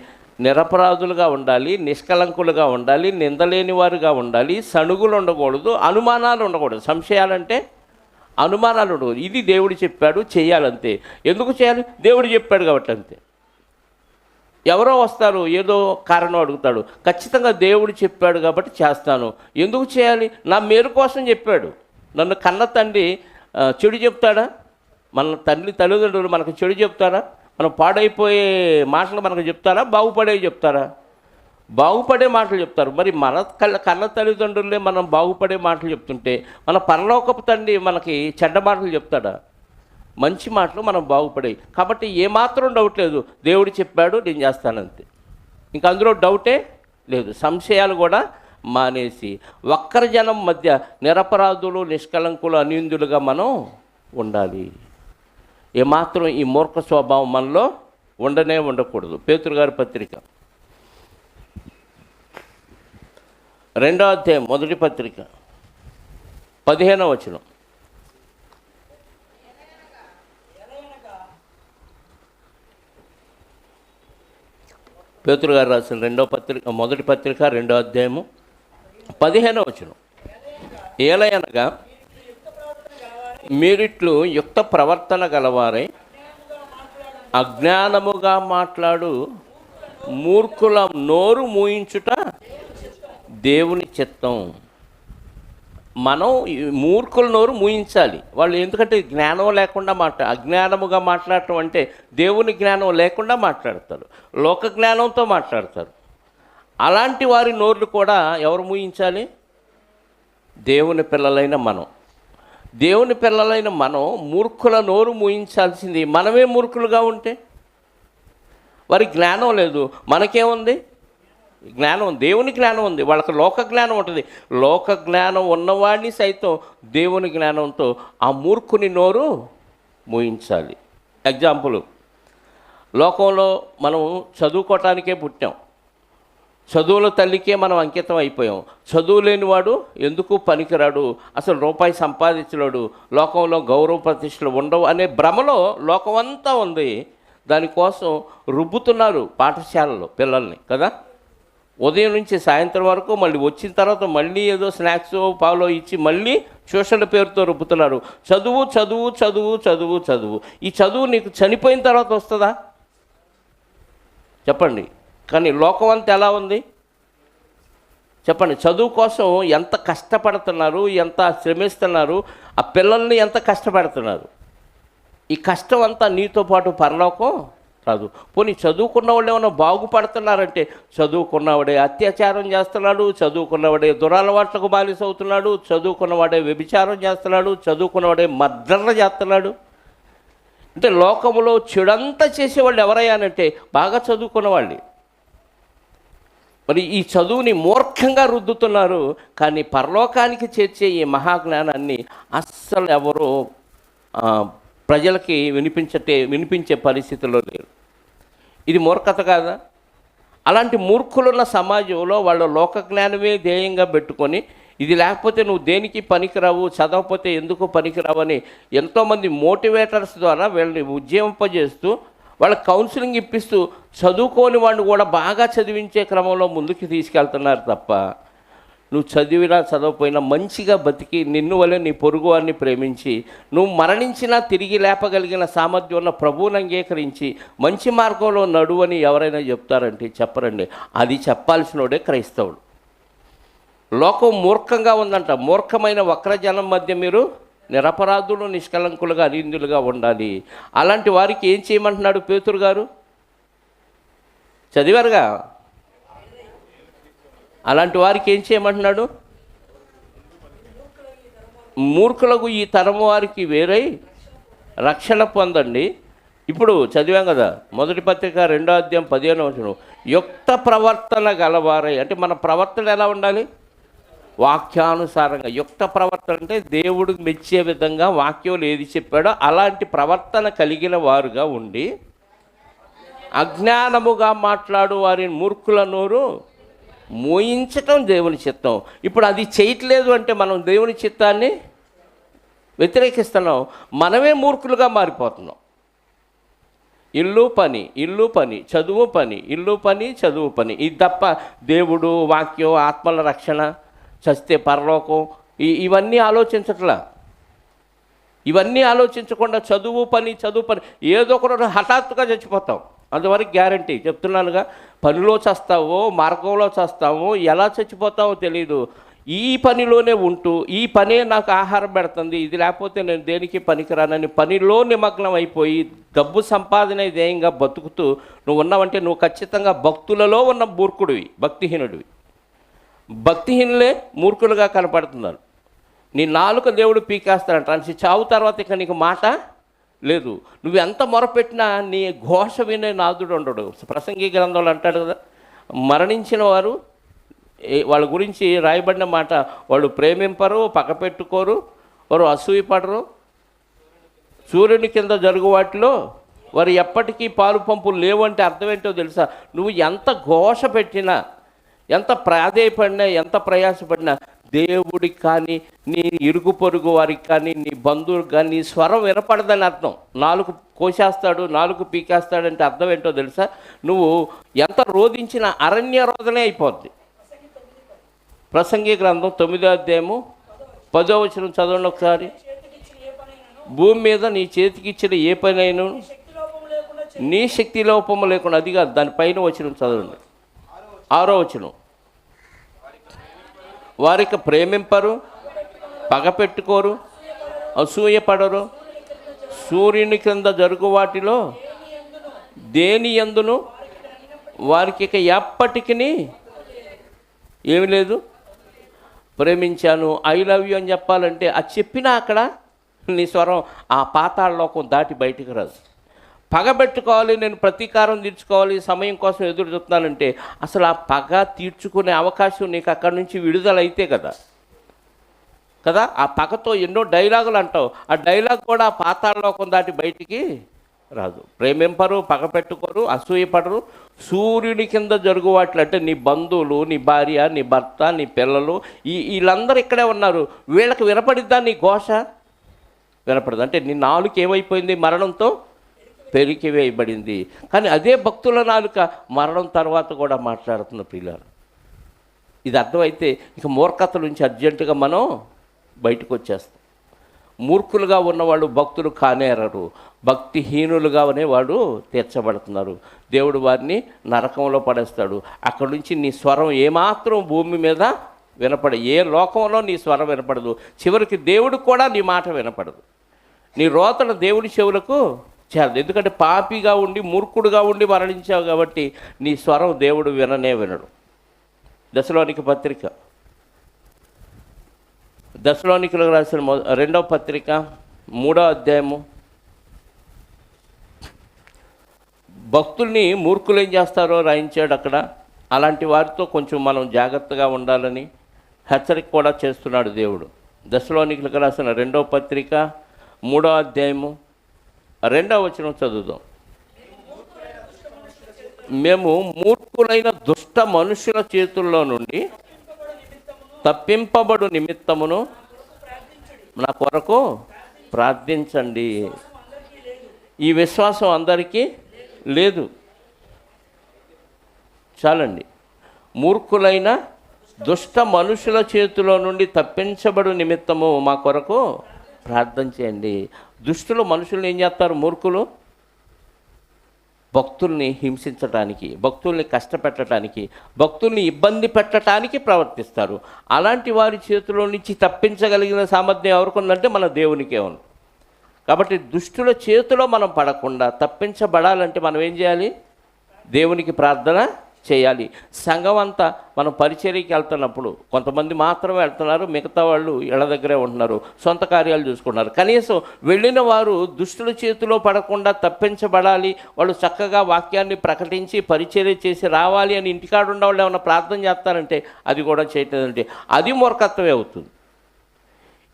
నిరపరాధులుగా ఉండాలి, నిష్కళంకులుగా ఉండాలి, నిందలేని వారుగా ఉండాలి, సణుగులు ఉండకూడదు, అనుమానాలు ఉండకూడదు. సంశయాలంటే అనుమానాలు ఉండకూడదు. ఇది దేవుడు చెప్పాడు, చేయాలంతే. ఎందుకు చేయాలి? దేవుడు చెప్పాడు కాబట్టి అంతే. ఎవరో వస్తారు, ఏదో కారణం అడుగుతాడు, ఖచ్చితంగా దేవుడు చెప్పాడు కాబట్టి చేస్తాను. ఎందుకు చేయాలి? నా మేలు కోసం చెప్పాడు. నన్ను కన్న తండ్రి చెడు చెప్తాడా? మన తల్లిదండ్రులు మనకు చెడు చెప్తారా? మనం పాడైపోయే మాటలు మనకు చెప్తారా? బాగుపడే చెప్తారా? బాగుపడే మాటలు చెప్తారు. మరి మన కన్న తల్లిదండ్రులే మనం బాగుపడే మాటలు చెప్తుంటే మన పరలోకపు తండ్రి మనకి చెడ్డ మాటలు చెప్తాడా? మంచి మాటలు మనం బాగుపడాయి. కాబట్టి ఏమాత్రం డౌట్ లేదు, దేవుడు చెప్పాడు, నేను చేస్తానంతే. ఇంక అందులో డౌటే లేదు. సంశయాలు కూడా మానేసి వక్రజనం మధ్య నిరపరాధులు, నిష్కళంకులు, అనిందులుగా మనం ఉండాలి. ఏమాత్రం ఈ మూర్ఖ స్వభావం మనలో ఉండకూడదు. పేతురు గారి పత్రిక 2వ అధ్యాయం 1వ పత్రిక 15వ వచనం. పేతురు గారు రాసిన 1వ పత్రిక 2వ అధ్యాయము 15వ వచనం. ఏలయనగా మీరిట్లు యుక్త ప్రవర్తన గలవారై అజ్ఞానముగా మాట్లాడు మూర్ఖుల నోరు మూయించుట దేవుని చిత్తం. మనం మూర్ఖుల నోరు మూయించాలి. వాళ్ళు ఎందుకంటే జ్ఞానం లేకుండా అజ్ఞానముగా మాట్లాడటం అంటే దేవుని జ్ఞానం లేకుండా మాట్లాడతారు, లోక జ్ఞానంతో మాట్లాడతారు. అలాంటి వారి నోర్లు కూడా ఎవరు మూయించాలి? దేవుని పిల్లలైన మనం. దేవుని పిల్లలైన మనం మూర్ఖుల నోరు మూయించాల్సింది. మనమే మూర్ఖులుగా ఉంటే వారి జ్ఞానం లేదు, మనకేముంది? జ్ఞానం, దేవుని జ్ఞానం ఉంది. వాళ్ళకి లోక జ్ఞానం ఉంటుంది. లోక జ్ఞానం ఉన్నవాడిని సైతం దేవుని జ్ఞానంతో ఆ మూర్ఖుని నోరు మూయించాలి. ఎగ్జాంపుల్, లోకంలో మనం చదువుకోవటానికే పుట్టాం, చదువుల తల్లికే మనం అంకితం అయిపోయాం. చదువు లేనివాడు ఎందుకు పనికిరాడు, అసలు రూపాయి సంపాదించలేడు, లోకంలో గౌరవ ప్రతిష్టలు ఉండవు అనే భ్రమలో లోకమంతా ఉంది. దానికోసం రుబ్బుతున్నారు పాఠశాలలో పిల్లల్ని కదా. ఉదయం నుంచి సాయంత్రం వరకు, మళ్ళీ వచ్చిన తర్వాత మళ్ళీ ఏదో స్నాక్స్ పాలో ఇచ్చి మళ్ళీ ట్యూషన్ల పేరుతో రుబ్బుతున్నారు. చదువు చదువు చదువు చదువు చదువు. ఈ చదువు నీకు చనిపోయిన తర్వాత వస్తుందా చెప్పండి? కానీ లోకం అంతా ఎలా ఉంది చెప్పండి? చదువు కోసం ఎంత కష్టపడుతున్నారు, ఎంత శ్రమిస్తున్నారు, ఆ పిల్లల్ని ఎంత కష్టపెడుతున్నారు. ఈ కష్టం అంతా నీతో పాటు పరలోకం రాదు. పోనీ చదువుకున్న వాళ్ళు ఏమైనా బాగుపడుతున్నారంటే, చదువుకున్నవాడే అత్యాచారం చేస్తున్నాడు, చదువుకున్నవాడే దురలవాట్లకు బానిస అవుతున్నాడు, చదువుకున్నవాడే వ్యభిచారం చేస్తున్నాడు, చదువుకున్నవాడే మర్డర్లు చేస్తున్నాడు. అంటే లోకంలో చెడంతా చేసేవాళ్ళు ఎవరయ్యానంటే బాగా చదువుకున్న వాళ్ళే. మరి ఈ చదువుని మూర్ఖంగా రుద్దుతున్నారు. కానీ పరలోకానికి చేర్చే ఈ మహాజ్ఞానాన్ని అస్సలు ఎవరో ప్రజలకి వినిపించే పరిస్థితిలో లేరు. ఇది మూర్ఖత కాదా? అలాంటి మూర్ఖులున్న సమాజంలో వాళ్ళు లోక జ్ఞానమే ధ్యేయంగా పెట్టుకొని, ఇది లేకపోతే నువ్వు దేనికి పనికిరావు, చదవకపోతే ఎందుకు పనికిరావని ఎంతోమంది మోటివేటర్స్ ద్వారా వీళ్ళని ఉజ్జీవింపజేస్తూ, వాళ్ళకి కౌన్సిలింగ్ ఇప్పిస్తూ, చదువుకోని వాడిని కూడా బాగా చదివించే క్రమంలో ముందుకు తీసుకెళ్తున్నారు తప్ప, నువ్వు చదివినా చదవపోయినా మంచిగా బతికి నిన్ను వలె నీ పొరుగు వారిని ప్రేమించి, నువ్వు మరణించినా తిరిగి లేపగలిగిన సామర్థ్యం ఉన్న ప్రభువుని అంగీకరించి మంచి మార్గంలో నడువని ఎవరైనా చెప్తారంటే చెప్పరండి. అది చెప్పాల్సినోడే క్రైస్తవుడు. లోకం మూర్ఖంగా ఉందంట. మూర్ఖమైన వక్రజనం మధ్య మీరు నిరపరాధులు, నిష్కలంకులుగా, అనిందులుగా ఉండాలి. అలాంటి వారికి ఏం చేయమంటున్నాడు పేతురు గారు? చదివారుగా. అలాంటి వారికి ఏం చేయమంటున్నాడు? మూర్ఖులకు ఈ తరము వారికి వేరై రక్షణ పొందండి. ఇప్పుడు చదివాం కదా, మొదటి పత్రిక 2వ అధ్యాయం 15వ వచనం, యుక్త ప్రవర్తన గలవారై. అంటే మన ప్రవర్తన ఎలా ఉండాలి? వాక్యానుసారంగా. యుక్త ప్రవర్తన అంటే దేవుడికి మెచ్చే విధంగా వాక్యంలో ఏది చెప్పాడో అలాంటి ప్రవర్తన కలిగిన వారుగా ఉండి, అజ్ఞానముగా మాట్లాడు వారిని మూర్ఖుల నోరు మోయించటం దేవుని చిత్తం. ఇప్పుడు అది చేయట్లేదు అంటే మనం దేవుని చిత్తాన్ని వ్యతిరేకిస్తున్నాం. మనమే మూర్ఖులుగా మారిపోతున్నాం. ఇల్లు పని, ఇల్లు పని, చదువు పని, ఇల్లు పని, చదువు పని. ఇది తప్ప దేవుడు, వాక్యం, ఆత్మల రక్షణ, చస్తే పరలోకం, ఇవన్నీ ఆలోచించట్లా. ఇవన్నీ ఆలోచించకుండా చదువు పని, చదువు పని, ఏదో ఒక హఠాత్తుగా చచ్చిపోతాం. అంతవరకు గ్యారంటీ చెప్తున్నానుగా. పనిలో చస్తావో, మార్గంలో చస్తావో, ఎలా చచ్చిపోతావో తెలియదు. ఈ పనిలోనే ఉంటూ, ఈ పనే నాకు ఆహారం పెడుతుంది, ఇది లేకపోతే నేను దేనికి పనికిరానని పనిలో నిమగ్నం అయిపోయి డబ్బు సంపాదన ధ్యేయంగా బతుకుతూ నువ్వు ఉన్నావంటే నువ్వు ఖచ్చితంగా భక్తులలో ఉన్న మూర్ఖుడివి, భక్తిహీనుడివి. భక్తిహీనులే మూర్ఖులుగా కనపడుతున్నారు. నీ నాలుక దేవుడు పీకేస్తాడంట. అంటే చావు తర్వాత ఇక నీకు మాట లేదు. నువ్వు ఎంత మొరపెట్టినా నీ ఘోష వినే నాదుడు ఉండడు. ప్రసంగి గ్రంథంలో అంటాడు కదా, మరణించిన వారు వాళ్ళ గురించి రాయబడిన మాట, వాళ్ళు ప్రేమింపరు, పగపెట్టుకోరు, వారు అసూయపడరు, సూర్యుని కింద జరుగు వాటిలో వారు ఎప్పటికీ పాలు పంపులు లేవంటే అర్థం ఏంటో తెలుసా? నువ్వు ఎంత ఘోష పెట్టినా, ఎంత ప్రాధేయపడినా, ఎంత ప్రయాసపడినా దేవుడికి కానీ, నీ ఇరుగు పొరుగు వారికి కానీ, నీ బంధువులకు కానీ నీ స్వరం వినపడదని అర్థం. నాలుగు కోసేస్తాడు, నాలుగు పీకేస్తాడంటే అర్థం ఏంటో తెలుసా? నువ్వు ఎంత రోధించినా అరణ్య రోదనే అయిపోద్ది. ప్రసంగి గ్రంథం 9వ అధ్యాయము 10వ వచనం చదవండి ఒకసారి. భూమి మీద నీ చేతికి ఇచ్చిన ఏ పనైనా నీ శక్తి లోపము లేకుండా, అది కాదు, దానిపైన వచనం చదవండి. 6వ వచనం, వారికి ప్రేమింపరు, పగపెట్టుకోరు, అసూయపడరు, సూర్యుని క్రింద జరుగు వాటిలో దేని యందును వారికి ఇక ఎప్పటికీ ఏమి లేదు. ప్రేమించాను, ఐ లవ్ యూ అని చెప్పాలంటే అది చెప్పినా అక్కడ నీ స్వరం ఆ పాతాళలోకం దాటి బయటికి రాదు. పగబెట్టుకోవాలి, నేను ప్రతీకారం తీర్చుకోవాలి, సమయం కోసం ఎదురు చూస్తున్నానంటే అసలు ఆ పగ తీర్చుకునే అవకాశం నీకు అక్కడి నుంచి విడుదలైతే కదా. ఆ పగతో ఎన్నో డైలాగులు అంటావు, ఆ డైలాగ్ కూడా ఆ పాతాళలోకం దాటి బయటికి రాదు. ప్రేమింపరు, పగపెట్టుకోరు, అసూయపడరు, సూర్యుని కింద జరుగు వాటిలో, అంటే నీ బంధువులు, నీ భార్య, నీ భర్త, నీ పిల్లలు, వీళ్ళందరూ ఇక్కడే ఉన్నారు. వీళ్ళకి వినపడిద్దా నీ ఘోష? వినపడదు. అంటే నీ నాలుక ఏమైపోయింది? మరణంతో పెరికివేయబడింది. కానీ అదే భక్తుల నాలుక మరణం తర్వాత కూడా మాట్లాడుతున్న పిల్లలు. ఇది అర్థమైతే ఇక మూర్ఖత నుంచి అర్జెంటుగా మనం బయటకు వచ్చేస్తాం. మూర్ఖులుగా ఉన్నవాళ్ళు భక్తులు కానేరరు, భక్తిహీనులుగా అనేవాడు తీర్చబడుతున్నారు. దేవుడు వారిని నరకంలో పడేస్తాడు. అక్కడి నుంచి నీ స్వరం ఏమాత్రం భూమి మీద వినపడ, ఏ లోకంలో నీ స్వరం వినపడదు. చివరికి దేవుడు కూడా నీ మాట వినపడదు. నీ రోతలు దేవుడి చెవులకు చేరదు. ఎందుకంటే పాపిగా ఉండి మూర్ఖుడుగా ఉండి మరణించావు కాబట్టి నీ స్వరం దేవుడు విననే వినడు. దశలోనిక పత్రిక, దశలోనికలకు రాసిన 2వ పత్రిక 3వ అధ్యాయము. భక్తుల్ని మూర్ఖులు ఏం చేస్తారో రాయించాడు అక్కడ. అలాంటి వారితో కొంచెం మనం జాగ్రత్తగా ఉండాలని హెచ్చరిక కూడా చేస్తున్నాడు దేవుడు. దశలోనికలకు రాసిన 2వ పత్రిక 3వ అధ్యాయము 2వ వచనం చదువుదాం. మేము మూర్ఖులైన దుష్ట మనుషుల చేతుల్లో నుండి తప్పింపబడు నిమిత్తమును నా కొరకు ప్రార్థించండి. ఈ విశ్వాసం అందరికీ లేదు. చాలండి. మూర్ఖులైన దుష్ట మనుషుల చేతిలో నుండి తప్పించబడు నిమిత్తము మా కొరకు ప్రార్థన చేయండి. దుష్టులు మనుషుల్ని ఏం చేస్తారు? మూర్ఖులు భక్తుల్ని హింసించటానికి, భక్తుల్ని కష్టపెట్టడానికి, భక్తుల్ని ఇబ్బంది పెట్టడానికి ప్రవర్తిస్తారు. అలాంటి వారి చేతిలో నుంచి తప్పించగలిగిన సామర్థ్యం ఎవరికి ఉందంటే మన దేవునికే ఉంది. కాబట్టి దుష్టుల చేతిలో మనం పడకుండా తప్పించబడాలంటే మనం ఏం చేయాలి? దేవునికి ప్రార్థన చేయాలి. సంఘం అంతా మనం పరిచర్యకి వెళ్తున్నప్పుడు కొంతమంది మాత్రమే వెళ్తున్నారు, మిగతా వాళ్ళు ఇళ్ళ దగ్గరే ఉంటున్నారు, సొంత కార్యాలు చూసుకుంటున్నారు. కనీసం వెళ్ళిన వారు దుష్టుల చేతిలో పడకుండా తప్పించబడాలి, వాళ్ళు చక్కగా వాక్యాన్ని ప్రకటించి పరిచర్య చేసి రావాలి అని ఇంటికాడ ఉన్న వాళ్ళు ఏమైనా ప్రార్థన చేస్తారంటే అది కూడా చేయలేదంటే అది మూర్ఖత్వమే అవుతుంది.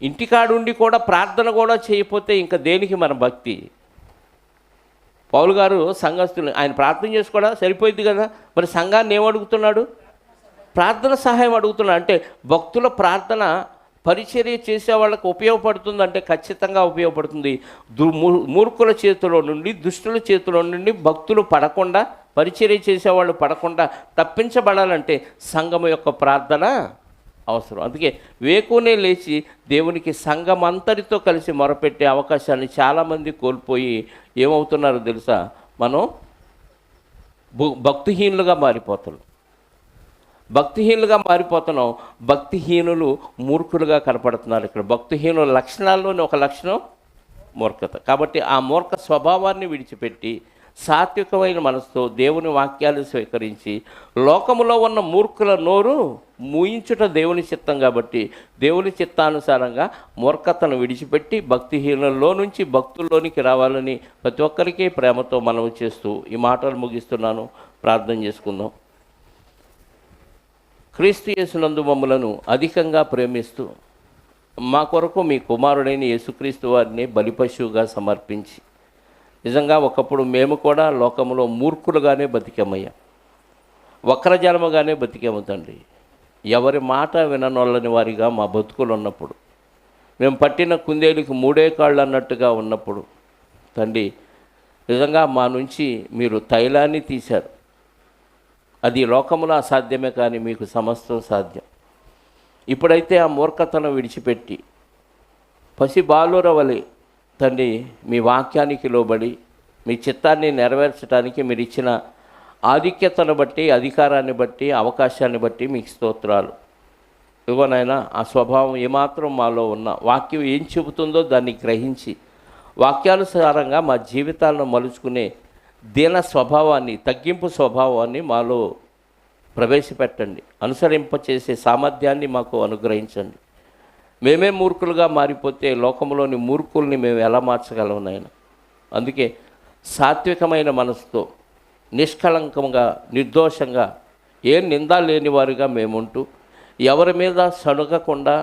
ఇంటికాడుండి కూడా ప్రార్థన కూడా చేయకపోతే ఇంకా దేనికి మన భక్తి? పౌలు గారు సంఘస్థులు ఆయన ప్రార్థన చేసుకోవడం సరిపోయింది కదా, మరి సంఘాన్ని ఏమడుగుతున్నాడు? ప్రార్థన సహాయం అడుగుతున్నాడు. అంటే భక్తుల ప్రార్థన పరిచర్య చేసే వాళ్ళకు ఉపయోగపడుతుందంటే ఖచ్చితంగా ఉపయోగపడుతుంది. మూర్ఖుల చేతిలో నుండి, దుష్టుల చేతిలో నుండి భక్తులు పడకుండా, పరిచర్య చేసేవాళ్ళు పడకుండా తప్పించబడాలంటే సంఘం యొక్క ప్రార్థన అవసరం. అందుకే వేకునే లేచి దేవునికి సంఘం అంతటితో కలిసి మొరపెట్టే అవకాశాన్ని చాలామంది కోల్పోయి ఏమవుతున్నారో తెలుసా? మనం భక్తిహీనులుగా మారిపోతున్నాం. భక్తిహీనులు మూర్ఖులుగా కనపడుతున్నారు. ఇక్కడ భక్తిహీనుల లక్షణాల్లోని ఒక లక్షణం మూర్ఖత. కాబట్టి ఆ మూర్ఖ స్వభావాన్ని విడిచిపెట్టి సాత్వికమైన మనసుతో దేవుని వాక్యాలు స్వీకరించి లోకములో ఉన్న మూర్ఖుల నోరు మూయించుట దేవుని చిత్తం కాబట్టి దేవుని చిత్తానుసారంగా మూర్ఖతను విడిచిపెట్టి భక్తిహీనుల్లో నుంచి భక్తుల్లోనికి రావాలని ప్రతి ఒక్కరికి ప్రేమతో మనవి చేస్తూ ఈ మాటలు ముగిస్తున్నాను. ప్రార్థన చేసుకుందాం. క్రీస్తు యేసునందు మమ్ములను అధికంగా ప్రేమిస్తూ మా కొరకు మీ కుమారుడైన యేసుక్రీస్తు వారిని బలిపశువుగా సమర్పించి, నిజంగా ఒకప్పుడు మేము కూడా లోకంలో మూర్ఖులుగానే బతికేమయ్యాం, వక్రజన్మగానే బతికేము తండ్రి. ఎవరి మాట విననొల్లని వారిగా మా బతుకులు ఉన్నప్పుడు, మేము పట్టిన కుందేలుకి 3 కాళ్ళు అన్నట్టుగా ఉన్నప్పుడు తండ్రి, నిజంగా మా నుంచి మీరు తైలాన్ని తీశారు. అది లోకములో అసాధ్యమే, కానీ మీకు సమస్తం సాధ్యం. ఇప్పుడైతే ఆ మూర్ఖతను విడిచిపెట్టి పసి బాలుర వలె తండ్రి మీ వాక్యానికి లోబడి మీ చిత్తాన్ని నెరవేర్చడానికి మీరు ఇచ్చిన ఆధిక్యతను బట్టి, అధికారాన్ని బట్టి, అవకాశాన్ని బట్టి మీకు స్తోత్రాలు. ఇవ్వనైనా ఆ స్వభావం ఏమాత్రం మాలో ఉన్న వాక్యం ఏం చెబుతుందో దాన్ని గ్రహించి వాక్యానుసారంగా మా జీవితాలను మలుచుకునే దీన స్వభావాన్ని, తగ్గింపు స్వభావాన్ని మాలో ప్రవేశపెట్టండి. అనుసరింపచేసే సామర్థ్యాన్ని మాకు అనుగ్రహించండి. మేమే మూర్ఖులుగా మారిపోతే లోకంలోని మూర్ఖుల్ని మేము ఎలా మార్చగలం నాయన? అందుకే సాత్వికమైన మనసుతో నిష్కళంకంగా, నిర్దోషంగా, ఏ నింద లేని వారిగా మేముంటూ ఎవరి మీద సణుగకుండా,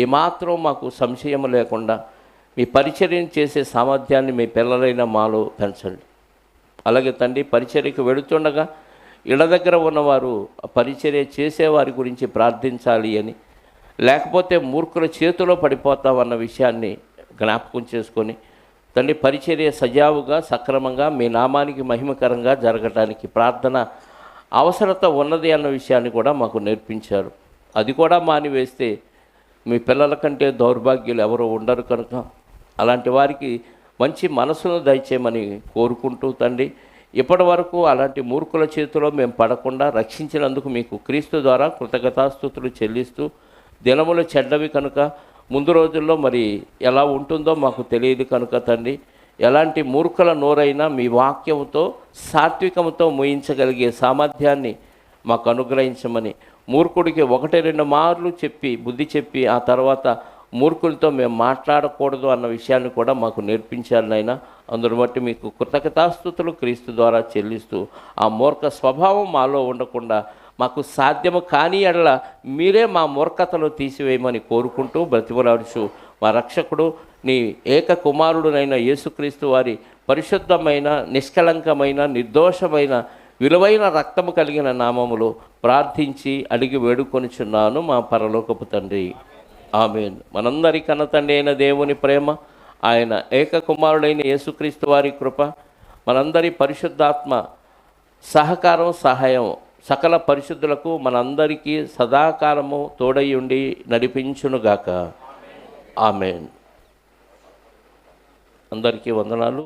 ఏమాత్రం మాకు సంశయం లేకుండా మీ పరిచర్యను చేసే సామర్థ్యాన్ని మీ పిల్లలైన మాలో పెంచండి. అలాగే తండ్రి, పరిచర్యకు వెళుతుండగా ఇళ్ళ దగ్గర ఉన్నవారు పరిచర్య చేసేవారి గురించి ప్రార్థించాలి అని, లేకపోతే మూర్ఖుల చేతిలో పడిపోతామన్న విషయాన్ని జ్ఞాపకం చేసుకొని తండ్రి, పరిచర్య సజావుగా, సక్రమంగా మీ నామానికి మహిమకరంగా జరగటానికి ప్రార్థన అవసరత ఉన్నది అన్న విషయాన్ని కూడా మాకు నేర్పించారు. అది కూడా మానివేస్తే మీ పిల్లల కంటే దౌర్భాగ్యులు ఎవరు ఉండరు కనుక అలాంటి వారికి మంచి మనసును దయచేయమని కోరుకుంటూ తండ్రి, ఇప్పటి వరకు అలాంటి మూర్ఖుల చేతిలో మేము పడకుండా రక్షించినందుకు మీకు క్రీస్తు ద్వారా కృతజ్ఞతాస్తుతులు చెల్లిస్తూ, దినములు చెడ్డవి కనుక ముందు రోజుల్లో మరి ఎలా ఉంటుందో మాకు తెలియదు కనుక తండ్రి, ఎలాంటి మూర్ఖుల నోరైనా మీ వాక్యంతో సాత్వికంతో మోయించగలిగే సామర్థ్యాన్ని మాకు అనుగ్రహించమని, మూర్ఖుడికి 1-2 మార్లు చెప్పి బుద్ధి చెప్పి ఆ తర్వాత మూర్ఖులతో మేము మాట్లాడకూడదు అన్న విషయాన్ని కూడా మాకు నేర్పించాలి నాయన. అందును బట్టి మీకు కృతజ్ఞతాస్తుతులు క్రీస్తు ద్వారా చెల్లిస్తూ, ఆ మూర్ఖ స్వభావం మాలో ఉండకుండా మాకు సాధ్యము కాని ఎడల మీరే మా మూర్ఖతను తీసివేయమని కోరుకుంటూ బ్రతిమలాడుచు, మా రక్షకుడు నీ ఏక కుమారుడునైన యేసుక్రీస్తు వారి పరిశుద్ధమైన, నిష్కళంకమైన, నిర్దోషమైన, విలువైన రక్తము కలిగిన నామములో ప్రార్థించి అడిగి వేడుకొనిచున్నాను మా పరలోకపు తండ్రి. ఆమేన్. మనందరి కన్న తండ్రి అయిన దేవుని ప్రేమ, ఆయన ఏక కుమారుడైన యేసుక్రీస్తు వారి కృప, మనందరి పరిశుద్ధాత్మ సహకారం, సహాయం సకల పరిశుద్ధులకు మనందరికీ సదాకాలము తోడై ఉండి నడిపించునుగాక. ఆమేన్. అందరికీ వందనాలు.